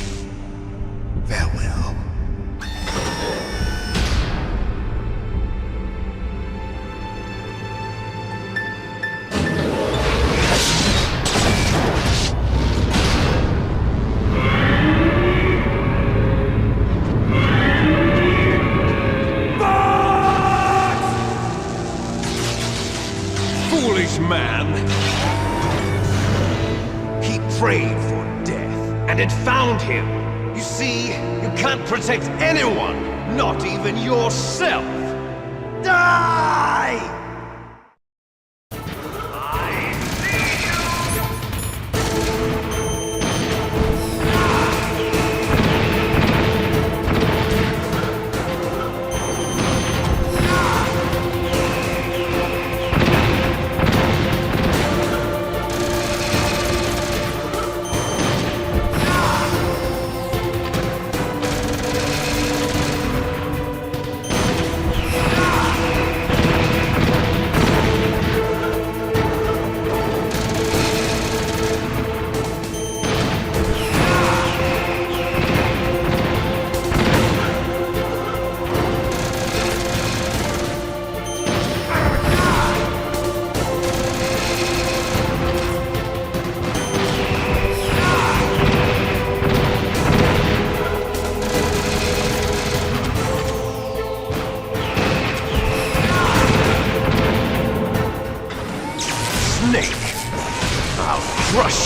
farewell. Foolish man! He prayed for death, and it found him. You see, you can't protect anyone, not even yourself. Die!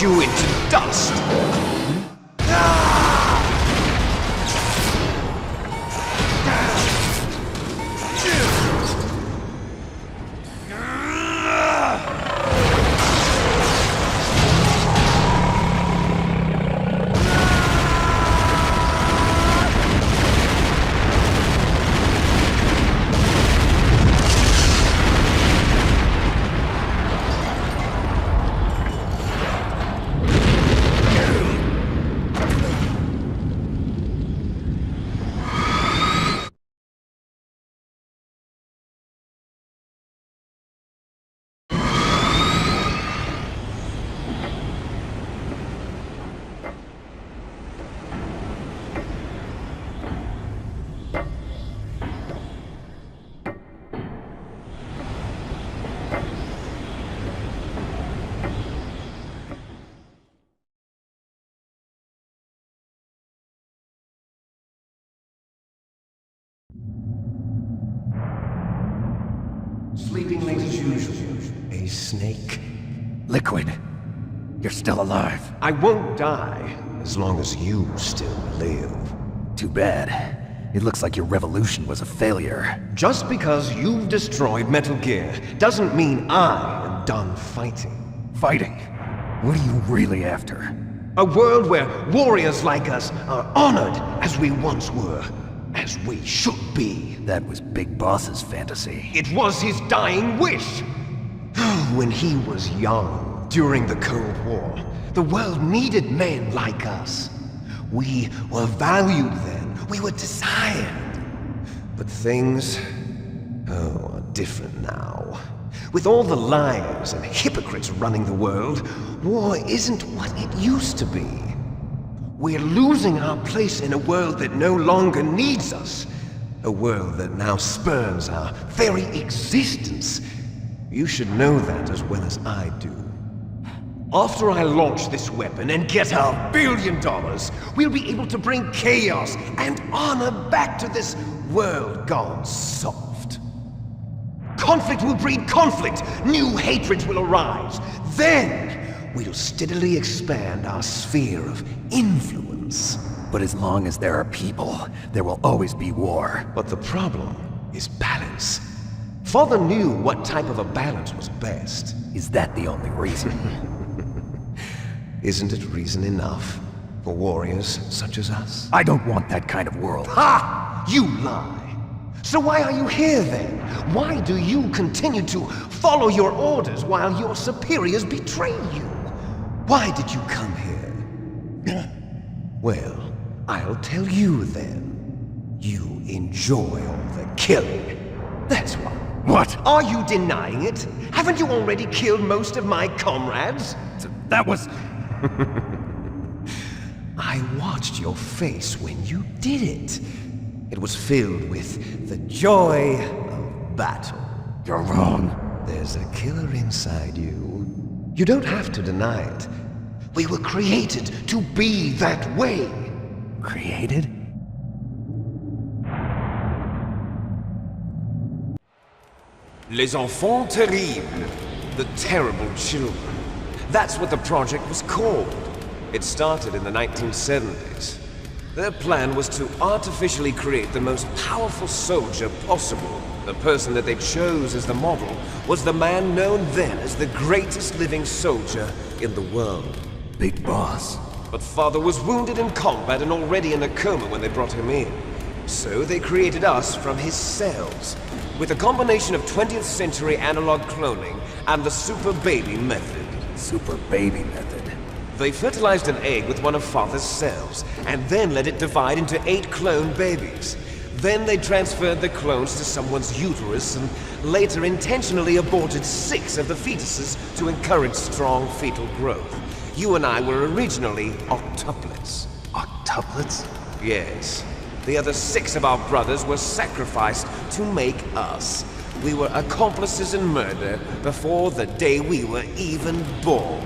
crunch you into dust! Sleeping late as usual. A snake. Liquid, you're still alive. I won't die as long as you still live. Too bad. It looks like your revolution was a failure. Just because you've destroyed Metal Gear doesn't mean I am done fighting. Fighting? What are you really after? A world where warriors like us are honored as we once were. As we should be. That was Big Boss's fantasy. It was his dying wish! When he was young, during the Cold War, the world needed men like us. We were valued then. We were desired. But things, are different now. With all the liars and hypocrites running the world, war isn't what it used to be. We're losing our place in a world that no longer needs us. A world that now spurns our very existence. You should know that as well as I do. After I launch this weapon and get our $1 billion, we'll be able to bring chaos and honor back to this world gone soft. Conflict will breed conflict. New hatreds will arise. Then we'll steadily expand our sphere of influence. But as long as there are people, there will always be war. But the problem is balance. Father knew what type of a balance was best. Is that the only reason? Isn't it reason enough for warriors such as us? I don't want that kind of world. Ha! You lie! So why are you here then? Why do you continue to follow your orders while your superiors betray you? Why did you come here? Well, I'll tell you then. You enjoy all the killing. That's why. What? Are you denying it? Haven't you already killed most of my comrades? That was... I watched your face when you did it. It was filled with the joy of battle. You're wrong. There's a killer inside you. You don't have to deny it. We were created to be that way. Created? Les enfants terribles. The terrible children. That's what the project was called. It started in the 1970s. Their plan was to artificially create the most powerful soldier possible. The person that they chose as the model was the man known then as the greatest living soldier in the world. Big Boss. But Father was wounded in combat and already in a coma when they brought him in. So they created us from his cells, with a combination of 20th century analog cloning and the super baby method. Super baby method. They fertilized an egg with one of Father's cells, and then let it divide into 8 clone babies. Then they transferred the clones to someone's uterus and later intentionally aborted 6 of the fetuses to encourage strong fetal growth. You and I were originally octuplets. Octuplets? Yes. The other 6 of our brothers were sacrificed to make us. We were accomplices in murder before the day we were even born.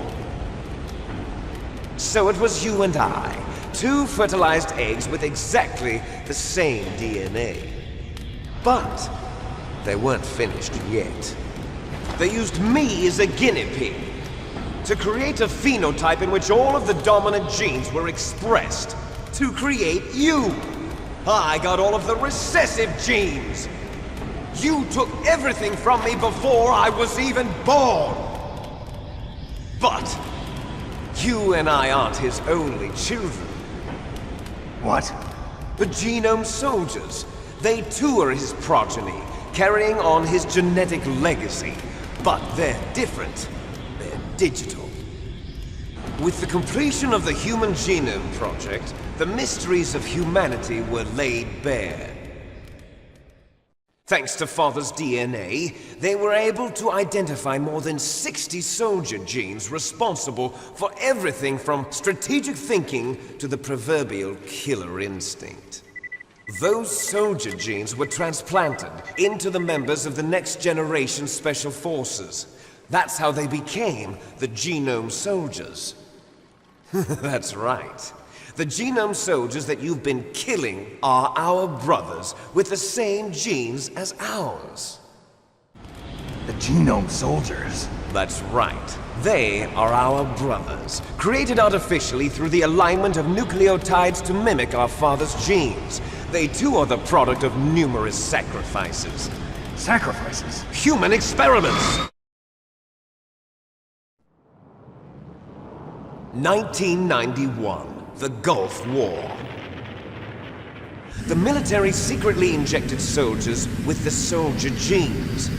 So it was you and I, 2 fertilized eggs with exactly the same DNA. But they weren't finished yet. They used me as a guinea pig. To create a phenotype in which all of the dominant genes were expressed. To create you. I got all of the recessive genes. You took everything from me before I was even born. But you and I aren't his only children. What? The Genome Soldiers. They too are his progeny, carrying on his genetic legacy. But they're different. They're digital. With the completion of the Human Genome Project, the mysteries of humanity were laid bare. Thanks to Father's DNA, they were able to identify more than 60 soldier genes responsible for everything from strategic thinking to the proverbial killer instinct. Those soldier genes were transplanted into the members of the next generation Special Forces. That's how they became the Genome Soldiers. That's right. The Genome Soldiers that you've been killing are our brothers with the same genes as ours. The Genome Soldiers? That's right. They are our brothers, created artificially through the alignment of nucleotides to mimic our father's genes. They too are the product of numerous sacrifices. Sacrifices? Human experiments! 1991, the Gulf War. The military secretly injected soldiers with the soldier genes.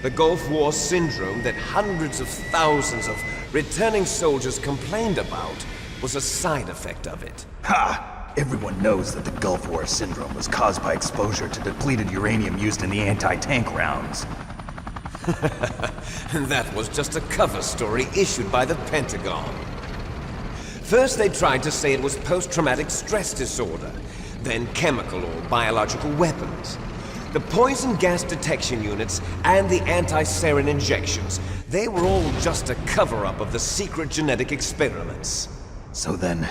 The Gulf War syndrome that hundreds of thousands of returning soldiers complained about was a side effect of it. Ha! Everyone knows that the Gulf War syndrome was caused by exposure to depleted uranium used in the anti-tank rounds. That was just a cover story issued by the Pentagon. First they tried to say it was post-traumatic stress disorder, then chemical or biological weapons. The poison gas detection units and the anti-sarin injections, they were all just a cover-up of the secret genetic experiments. So then,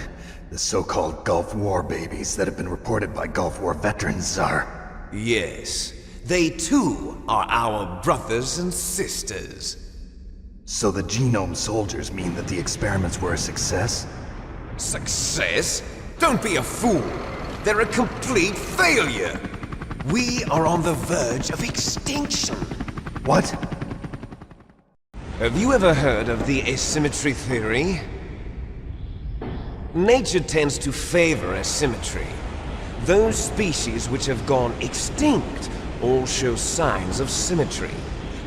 the so-called Gulf War babies that have been reported by Gulf War veterans are... Yes. They too are our brothers and sisters. So the Genome Soldiers mean that the experiments were a success? Success? Don't be a fool! They're a complete failure! We are on the verge of extinction! What? Have you ever heard of the asymmetry theory? Nature tends to favor asymmetry. Those species which have gone extinct all show signs of symmetry.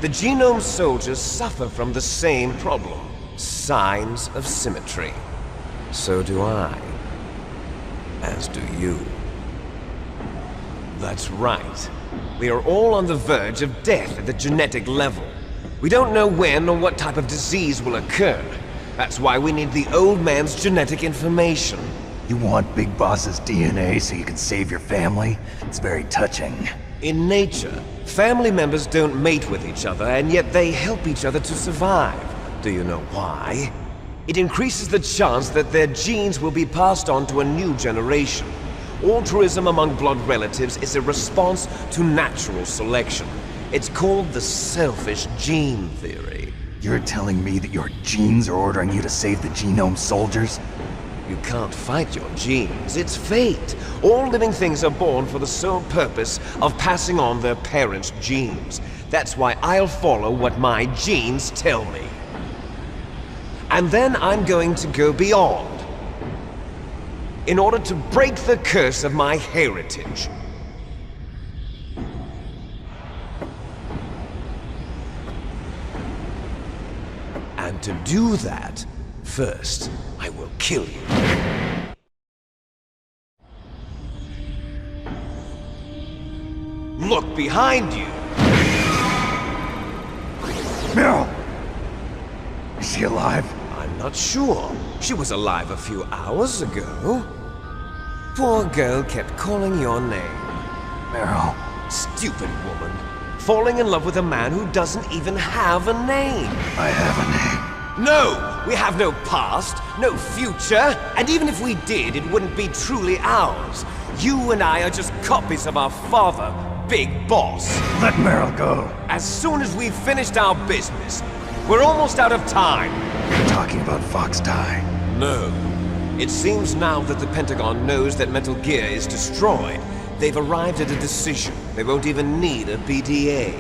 The Genome Soldiers suffer from the same problem. Signs of symmetry. So do I. As do you. That's right. We are all on the verge of death at the genetic level. We don't know when or what type of disease will occur. That's why we need the old man's genetic information. You want Big Boss's DNA so you can save your family? It's very touching. In nature, family members don't mate with each other, and yet they help each other to survive. Do you know why? It increases the chance that their genes will be passed on to a new generation. Altruism among blood relatives is a response to natural selection. It's called the selfish gene theory. You're telling me that your genes are ordering you to save the Genome Soldiers? You can't fight your genes. It's fate. All living things are born for the sole purpose of passing on their parents' genes. That's why I'll follow what my genes tell me. And then I'm going to go beyond. In order to break the curse of my heritage. And to do that, first, I will kill you. Look behind you! Meryl! Is she alive? I'm not sure. She was alive a few hours ago. Poor girl kept calling your name. Meryl. Stupid woman. Falling in love with a man who doesn't even have a name. I have a name. No! We have no past, no future, and even if we did, it wouldn't be truly ours. You and I are just copies of our father, Big Boss. Let Meryl go. As soon as we've finished our business, We're almost out of time. You're talking about Fox Die. No. It seems now that the Pentagon knows that Metal Gear is destroyed. They've arrived at a decision. They won't even need a BDA.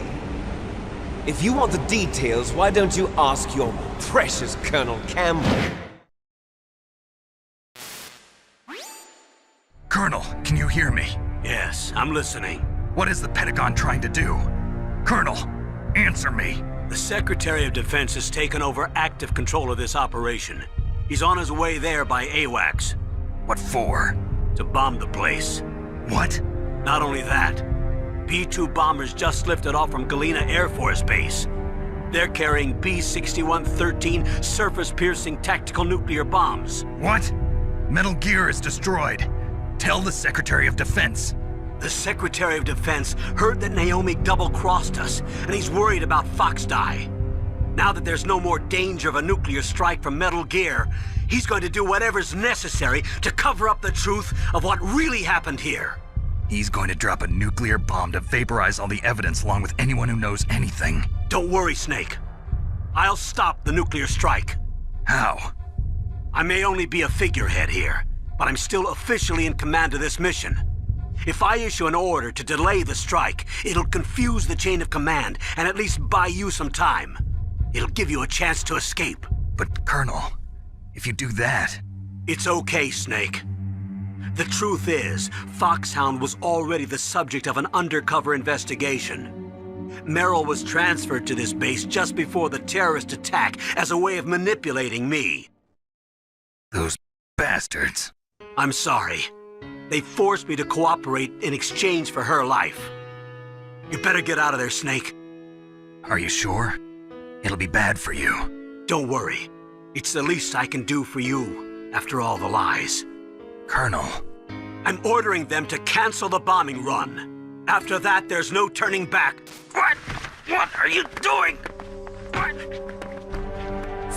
If you want the details, why don't you ask your precious Colonel Campbell? Colonel, can you hear me? Yes, I'm listening. What is the Pentagon trying to do? Colonel, answer me. The Secretary of Defense has taken over active control of this operation. He's on his way there by AWACS. What for? To bomb the place. What? Not only that, B-2 bombers just lifted off from Galena Air Force Base. They're carrying B-6113 surface-piercing tactical nuclear bombs. What? Metal Gear is destroyed. Tell the Secretary of Defense. The Secretary of Defense heard that Naomi double-crossed us, and he's worried about Fox Die. Now that there's no more danger of a nuclear strike from Metal Gear, he's going to do whatever's necessary to cover up the truth of what really happened here. He's going to drop a nuclear bomb to vaporize all the evidence along with anyone who knows anything. Don't worry, Snake. I'll stop the nuclear strike. How? I may only be a figurehead here, but I'm still officially in command of this mission. If I issue an order to delay the strike, it'll confuse the chain of command and at least buy you some time. It'll give you a chance to escape. But, Colonel, if you do that... It's okay, Snake. The truth is, Foxhound was already the subject of an undercover investigation. Merrill was transferred to this base just before the terrorist attack as a way of manipulating me. Those bastards. I'm sorry. They forced me to cooperate in exchange for her life. You better get out of there, Snake. Are you sure? It'll be bad for you. Don't worry. It's the least I can do for you, after all the lies. Colonel. I'm ordering them to cancel the bombing run. After that, there's no turning back. What? What are you doing? What?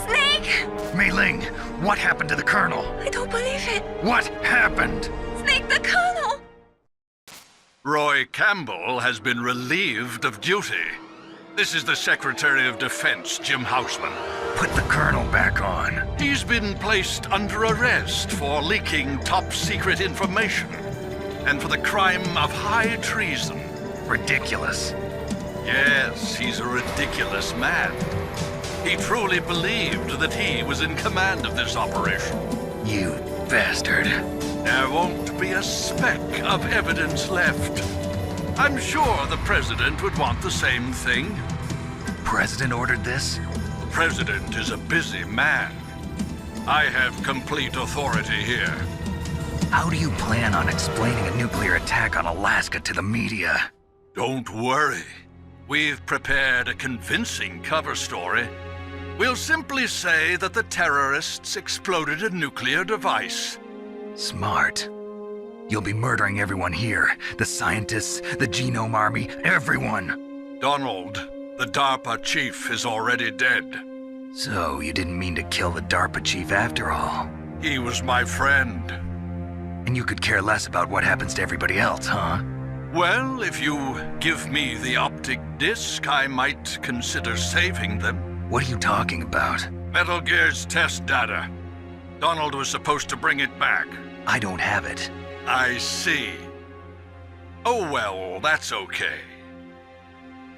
Snake! Mei Ling, what happened to the Colonel? I don't believe it. What happened? Snake, the Colonel! Roy Campbell has been relieved of duty. This is the Secretary of Defense, Jim Houseman. Put the Colonel back on. He's been placed under arrest for leaking top-secret information and for the crime of high treason. Ridiculous. Yes, he's a ridiculous man. He truly believed that he was in command of this operation. You bastard. There won't be a speck of evidence left. I'm sure the President would want the same thing. President ordered this? President is a busy man. I have complete authority here. How do you plan on explaining a nuclear attack on Alaska to the media? Don't worry. We've prepared a convincing cover story. We'll simply say that the terrorists exploded a nuclear device. Smart. You'll be murdering everyone here. The scientists, the Genome Army, everyone. Donald, the DARPA chief, is already dead. So, you didn't mean to kill the DARPA chief after all? He was my friend. And you could care less about what happens to everybody else, huh? Well, if you give me the optic disc, I might consider saving them. What are you talking about? Metal Gear's test data. Donald was supposed to bring it back. I don't have it. I see. Oh well, that's okay.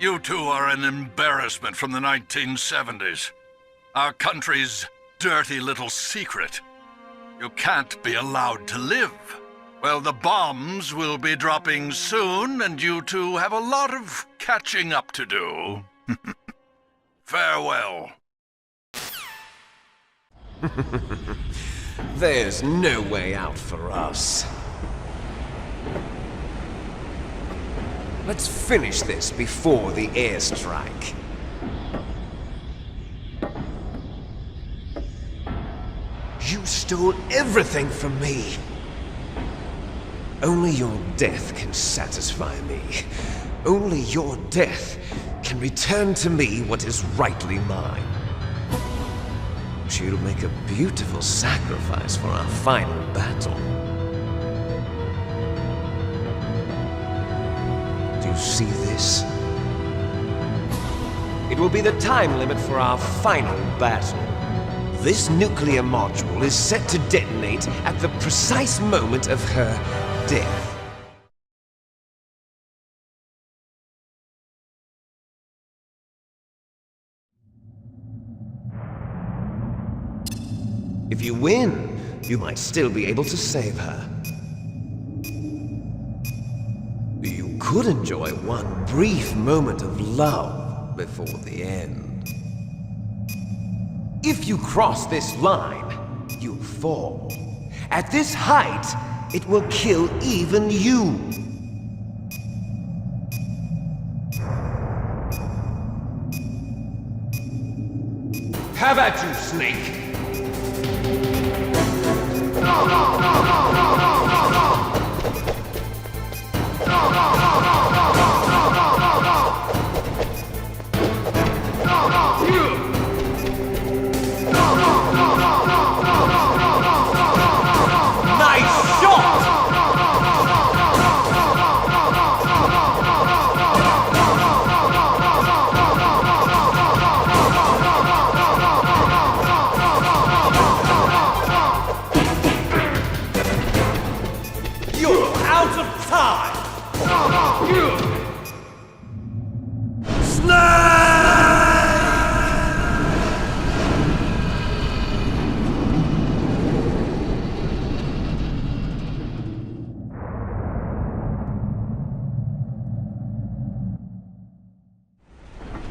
You two are an embarrassment from the 1970s. Our country's dirty little secret. You can't be allowed to live. Well, the bombs will be dropping soon, and you two have a lot of catching up to do. Farewell. There's no way out for us. Let's finish this before the airstrike. You stole everything from me. Only your death can satisfy me. Only your death can return to me what is rightly mine. She'll make a beautiful sacrifice for our final battle. Do you see this? It will be the time limit for our final battle. This nuclear module is set to detonate at the precise moment of her death. If you win, you might still be able to save her. You could enjoy one brief moment of love before the end. If you cross this line, you'll fall. At this height, it will kill even you. Have at you, Snake!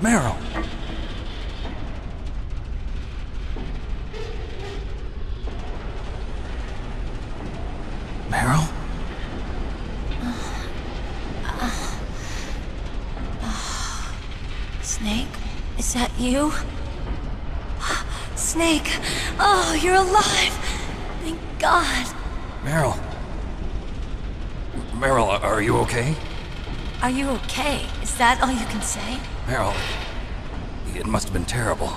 Meryl! Meryl? Snake? Is that you? Snake! Oh, you're alive! Thank God! Meryl? Meryl, are you okay? Are you okay? Is that all you can say? Meryl, it must have been terrible.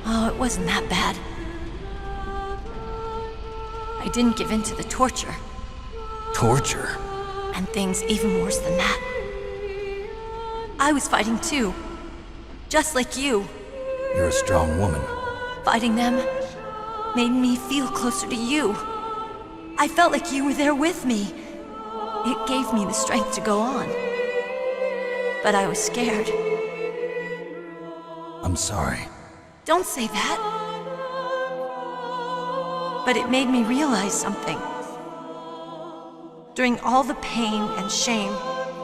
Oh, it wasn't that bad. I didn't give in to the torture. Torture? And things even worse than that. I was fighting too. Just like you. You're a strong woman. Fighting them made me feel closer to you. I felt like you were there with me. It gave me the strength to go on. But I was scared. I'm sorry. Don't say that. But it made me realize something. During all the pain and shame,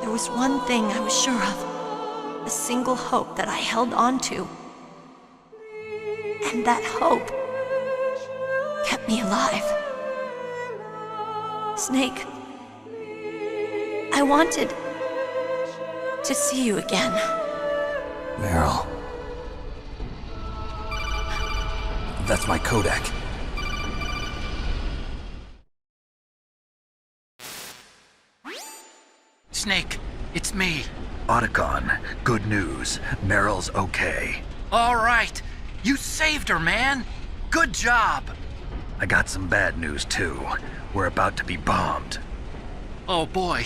there was one thing I was sure of. A single hope that I held on to. And that hope kept me alive. Snake, I wanted to see you again. Meryl. That's my Kodak. Snake, it's me. Otacon, good news. Meryl's okay. All right. You saved her, man. Good job. I got some bad news, too. We're about to be bombed. Oh, boy.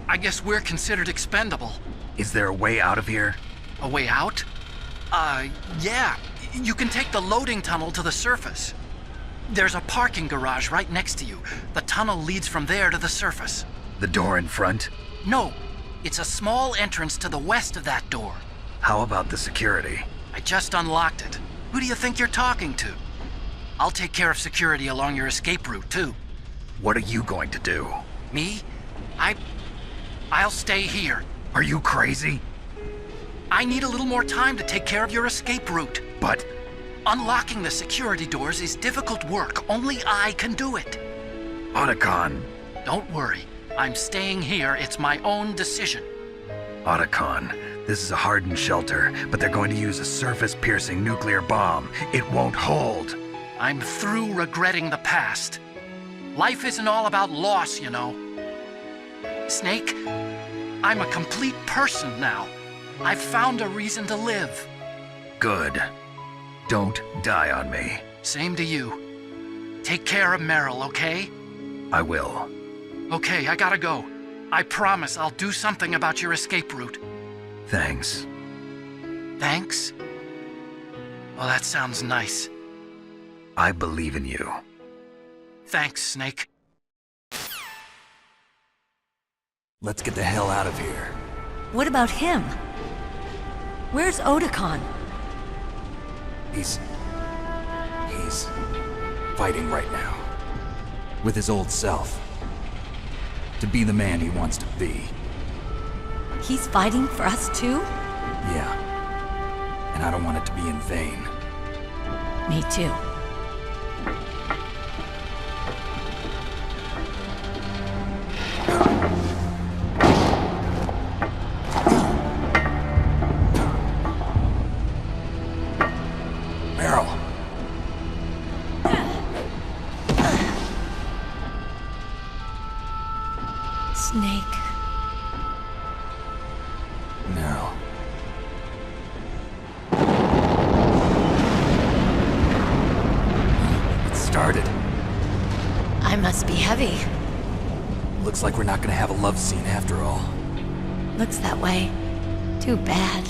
I guess we're considered expendable. Is there a way out of here? A way out? Yeah. You can take the loading tunnel to the surface. There's a parking garage right next to you. The tunnel leads from there to the surface. The door in front? No. It's a small entrance to the west of that door. How about the security? I just unlocked it. Who do you think you're talking to? I'll take care of security along your escape route, too. What are you going to do? Me? I'll stay here. Are you crazy? I need a little more time to take care of your escape route. But... unlocking the security doors is difficult work. Only I can do it. Otacon. Don't worry. I'm staying here. It's my own decision. Otacon, this is a hardened shelter, but they're going to use a surface-piercing nuclear bomb. It won't hold. I'm through regretting the past. Life isn't all about loss, you know. Snake, I'm a complete person now. I've found a reason to live. Good. Don't die on me. Same to you. Take care of Meryl, okay? I will. Okay, I gotta go. I promise I'll do something about your escape route. Thanks. Thanks? Well, that sounds nice. I believe in you. Thanks, Snake. Let's get the hell out of here. What about him? Where's Otakon? He's fighting right now. With his old self. To be the man he wants to be. He's fighting for us too? Yeah. And I don't want it to be in vain. Me too. Meryl. Snake. Meryl. It started. I must be heavy. Looks like we're not gonna have a love scene after all. Looks that way. Too bad.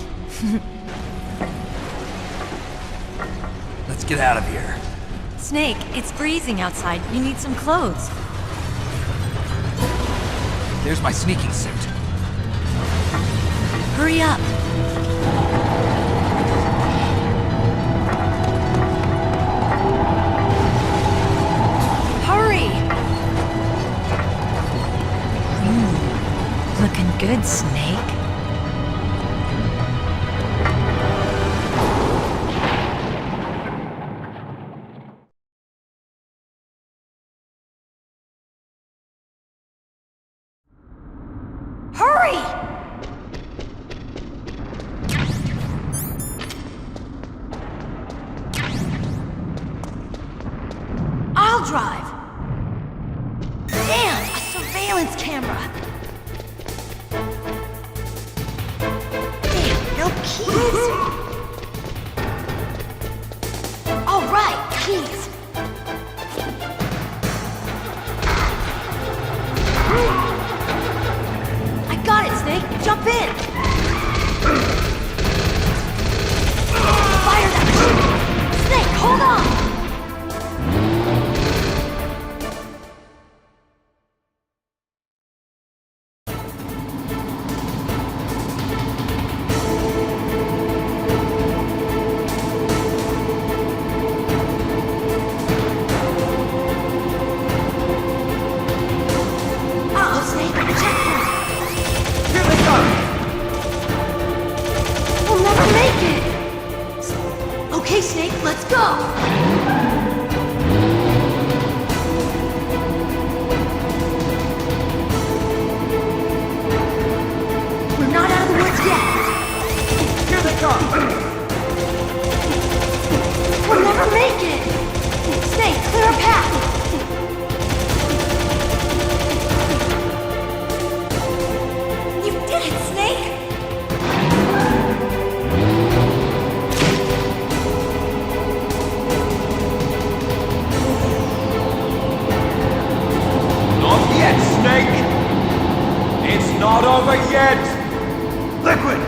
Let's get out of here. Snake, it's freezing outside. You need some clothes. There's my sneaking suit. Hurry up. Hurry! Looking good, Snake. Hurry! I'll drive. Damn, a surveillance camera. Damn, no keys. All right, keys. I got it, Snake. Jump in. Fire that machine. Snake, hold on. Uh-oh, Snake. Checkpoint. Here they come! We'll never make it! Okay, Snake, let's go! We're not out of the woods yet! Here they come! We'll never make it! Snake, clear a path! You did it, Snake! Not yet, Snake! It's not over yet! Liquid!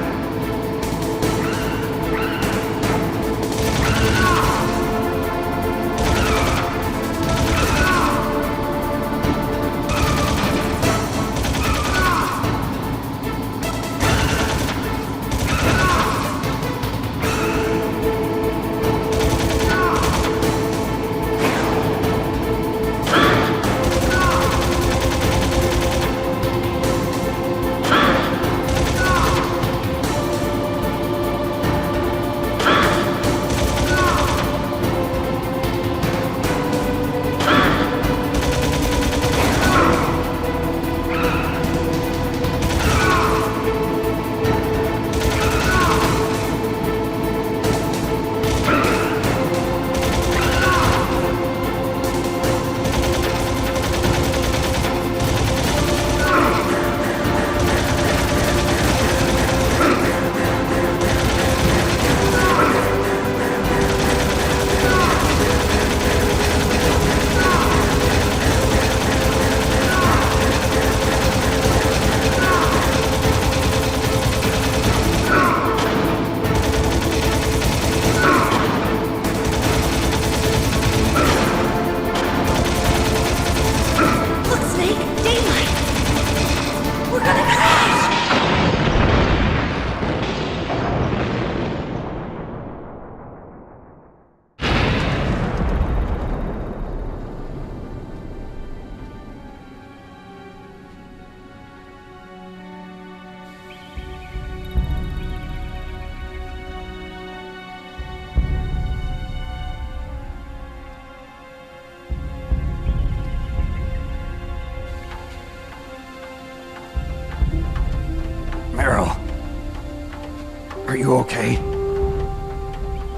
Are you okay?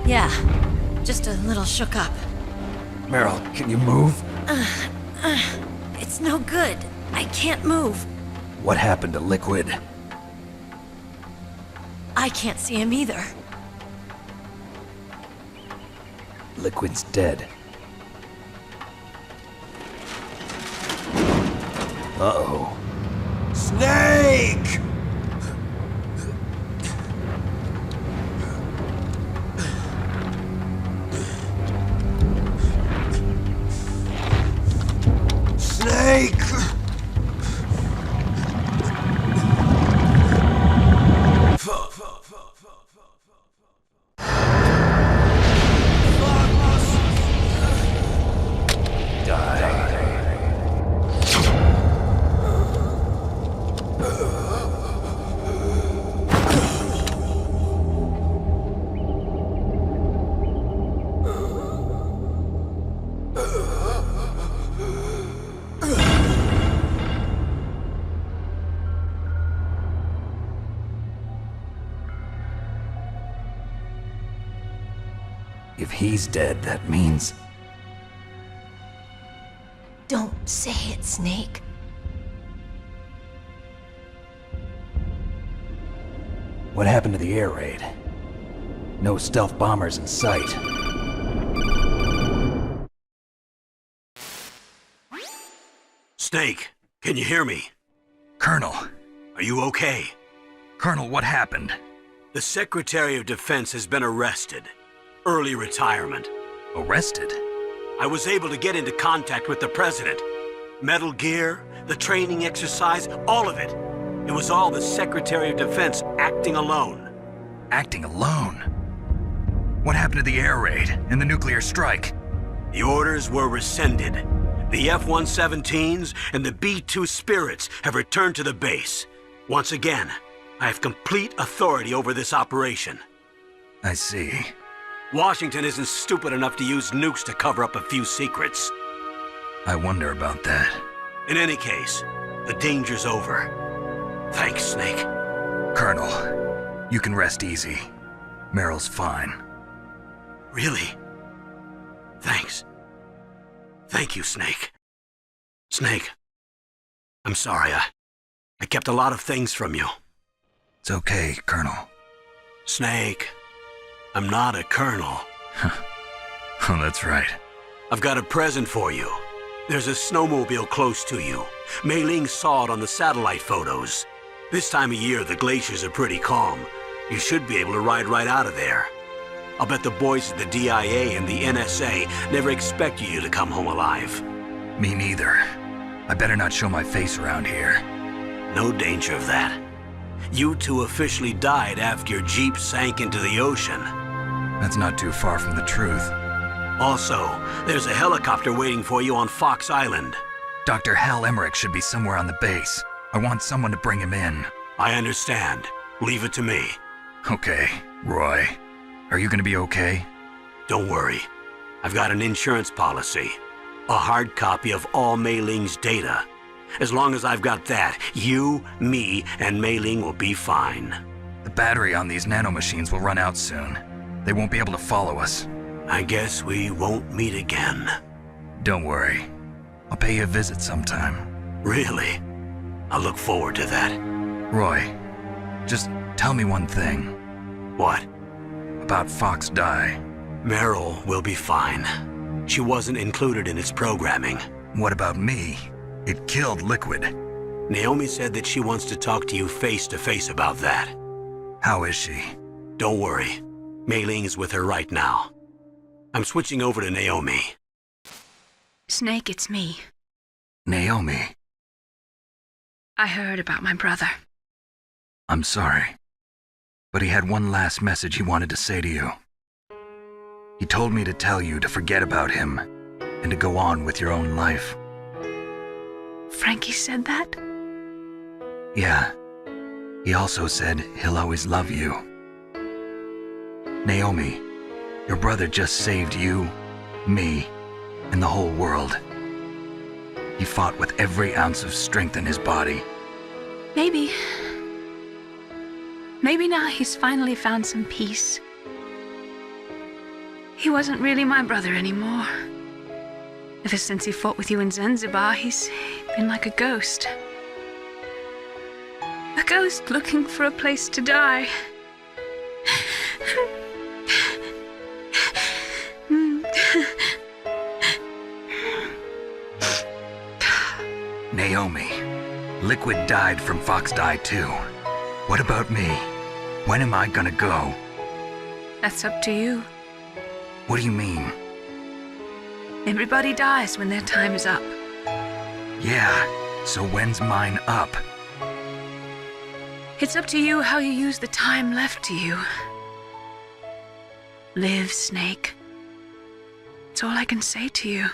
Yeah, just a little shook up. Meryl, can you move? It's no good. I can't move. What happened to Liquid? I can't see him either. Liquid's dead. Uh-oh. Snake! Snake! If he's dead, that means... Don't say it, Snake. What happened to the air raid? No stealth bombers in sight. Snake, can you hear me? Colonel. Are you okay? Colonel, what happened? The Secretary of Defense has been arrested. Early retirement. Arrested? I was able to get into contact with the President. Metal Gear, the training exercise, all of it. It was all the Secretary of Defense acting alone. Acting alone? What happened to the air raid and the nuclear strike? The orders were rescinded. The F-117s and the B-2 Spirits have returned to the base. Once again, I have complete authority over this operation. I see. Washington isn't stupid enough to use nukes to cover up a few secrets. I wonder about that. In any case, the danger's over. Thanks, Snake. Colonel, you can rest easy. Meryl's fine. Really? Thanks. Thank you, Snake. Snake, I'm sorry. I kept a lot of things from you. It's okay, Colonel. Snake, I'm not a colonel. Oh, that's right. I've got a present for you. There's a snowmobile close to you. Mei Ling saw it on the satellite photos. This time of year, the glaciers are pretty calm. You should be able to ride right out of there. I'll bet the boys at the DIA and the NSA never expected you to come home alive. Me neither. I better not show my face around here. No danger of that. You two officially died after your Jeep sank into the ocean. That's not too far from the truth. Also, there's a helicopter waiting for you on Fox Island. Dr. Hal Emmerich should be somewhere on the base. I want someone to bring him in. I understand. Leave it to me. Okay, Roy. Are you gonna be okay? Don't worry. I've got an insurance policy. A hard copy of all Mei Ling's data. As long as I've got that, you, me, and Mei Ling will be fine. The battery on these nanomachines will run out soon. They won't be able to follow us. I guess we won't meet again. Don't worry. I'll pay you a visit sometime. Really? I look forward to that. Roy, just tell me one thing. What? About Fox Die. Meryl will be fine. She wasn't included in its programming. What about me? It killed Liquid. Naomi said that she wants to talk to you face to face about that. How is she? Don't worry. Mei Ling is with her right now. I'm switching over to Naomi. Snake, it's me. Naomi. I heard about my brother. I'm sorry. But he had one last message he wanted to say to you. He told me to tell you to forget about him and to go on with your own life. Frankie said that? Yeah. He also said he'll always love you. Naomi, your brother just saved you, me, and the whole world. He fought with every ounce of strength in his body. Maybe. Maybe now he's finally found some peace. He wasn't really my brother anymore. Ever since he fought with you in Zanzibar, he's been like a ghost. A ghost looking for a place to die. Naomi, Liquid died from Fox Die too. What about me? When am I gonna go? That's up to you. What do you mean? Everybody dies when their time is up. Yeah, so when's mine up? It's up to you how you use the time left to you. Live, Snake. It's all I can say to you.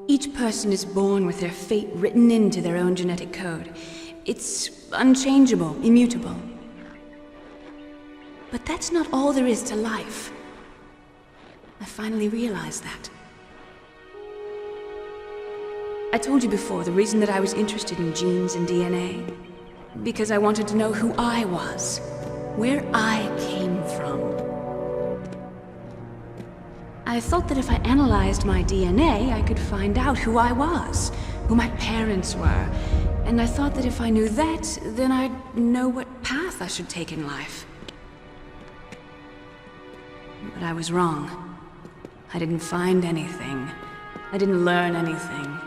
Each person is born with their fate written into their own genetic code. It's unchangeable, immutable. But that's not all there is to life. I finally realized that. I told you before the reason that I was interested in genes and DNA. Because I wanted to know who I was, where I came from. I thought that if I analyzed my DNA, I could find out who I was, who my parents were. And I thought that if I knew that, then I'd know what path I should take in life. But I was wrong. I didn't find anything. I didn't learn anything.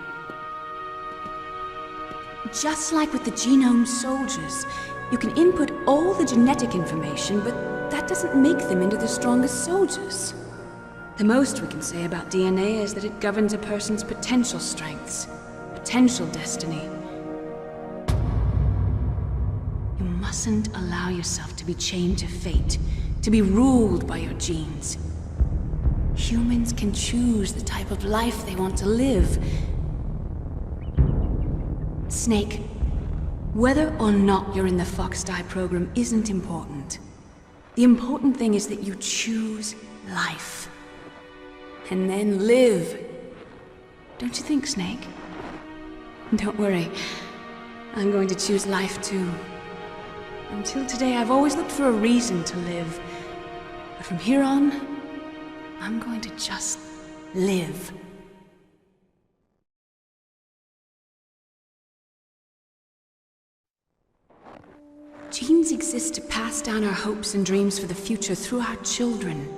Just like with the genome soldiers, you can input all the genetic information, but that doesn't make them into the strongest soldiers. The most we can say about DNA is that it governs a person's potential strengths, potential destiny. You mustn't allow yourself to be chained to fate, to be ruled by your genes. Humans can choose the type of life they want to live. Snake, whether or not you're in the Fox Die program isn't important. The important thing is that you choose life. And then live. Don't you think, Snake? Don't worry. I'm going to choose life too. Until today, I've always looked for a reason to live. But from here on, I'm going to just live. Genes exist to pass down our hopes and dreams for the future through our children.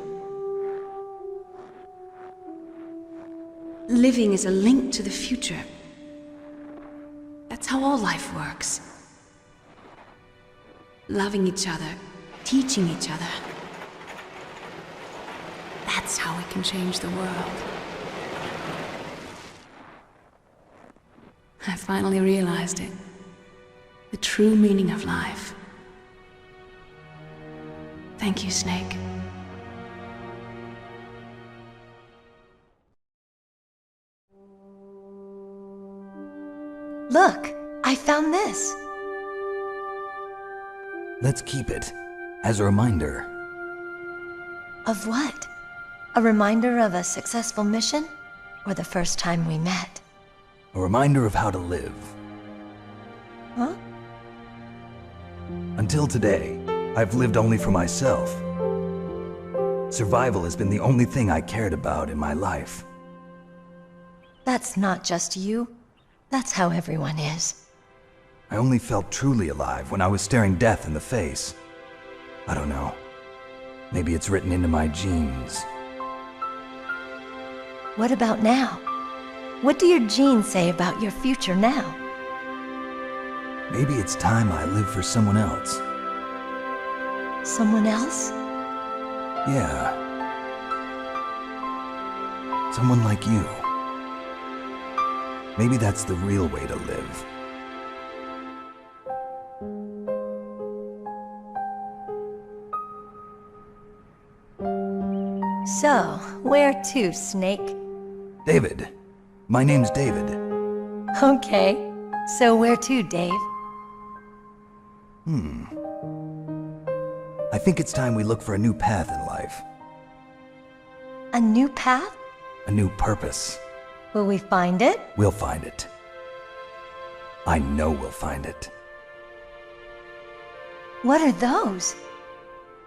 Living is a link to the future. That's how all life works. Loving each other, teaching each other. That's how we can change the world. I finally realized it. The true meaning of life. Thank you, Snake. Look, I found this. Let's keep it as a reminder. Of what? A reminder of a successful mission? Or the first time we met? A reminder of how to live. Huh? Until today, I've lived only for myself. Survival has been the only thing I cared about in my life. That's not just you. That's how everyone is. I only felt truly alive when I was staring death in the face. I don't know. Maybe it's written into my genes. What about now? What do your genes say about your future now? Maybe it's time I live for someone else. Someone else? Yeah. Someone like you. Maybe that's the real way to live. So, where to, Snake? David. My name's David. Okay. So where to, Dave? I think it's time we look for a new path in life. A new path? A new purpose. Will we find it? We'll find it. I know we'll find it. What are those?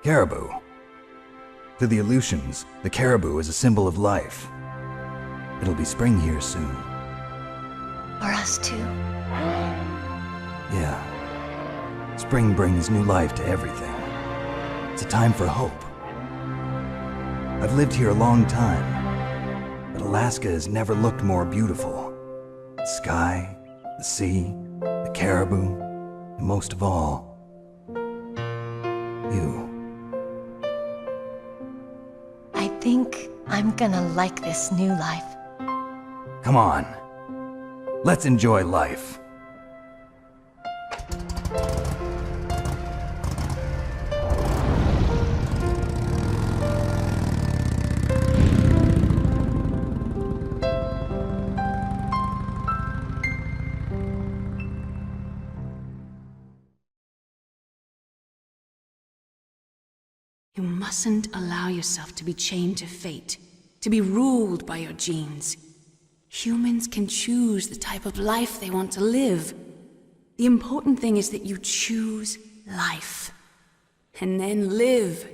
Caribou. To the Aleutians, the caribou is a symbol of life. It'll be spring here soon. For us too. Yeah. Spring brings new life to everything. It's a time for hope. I've lived here a long time, but Alaska has never looked more beautiful. The sky, the sea, the caribou, and most of all, you. I think I'm gonna like this new life. Come on. Let's enjoy life. You mustn't allow yourself to be chained to fate, to be ruled by your genes. Humans can choose the type of life they want to live. The important thing is that you choose life, and then live.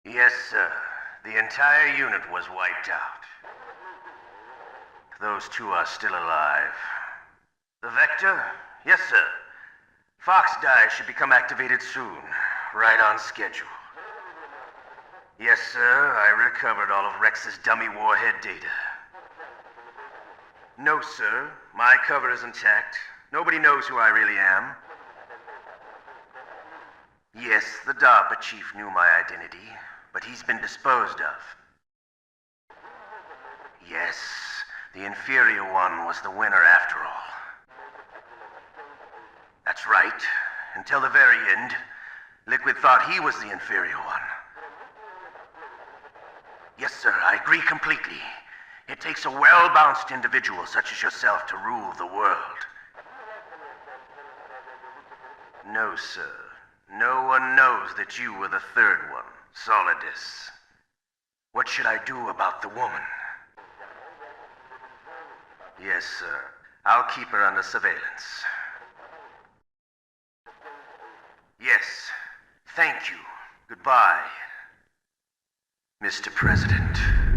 Yes, sir. The entire unit was wiped out. Those two are still alive. The Vector? Yes, sir. Fox Die should become activated soon. Right on schedule. Yes, sir. I recovered all of Rex's dummy warhead data. No, sir. My cover is intact. Nobody knows who I really am. Yes, the DARPA chief knew my identity, but he's been disposed of. Yes, the inferior one was the winner after all. That's right. Until the very end, Liquid thought he was the inferior one. Yes, sir, I agree completely. It takes a well-balanced individual such as yourself to rule the world. No, sir. No one knows that you were the third one, Solidus. What should I do about the woman? Yes, sir. I'll keep her under surveillance. Yes. Thank you. Goodbye, Mr. President.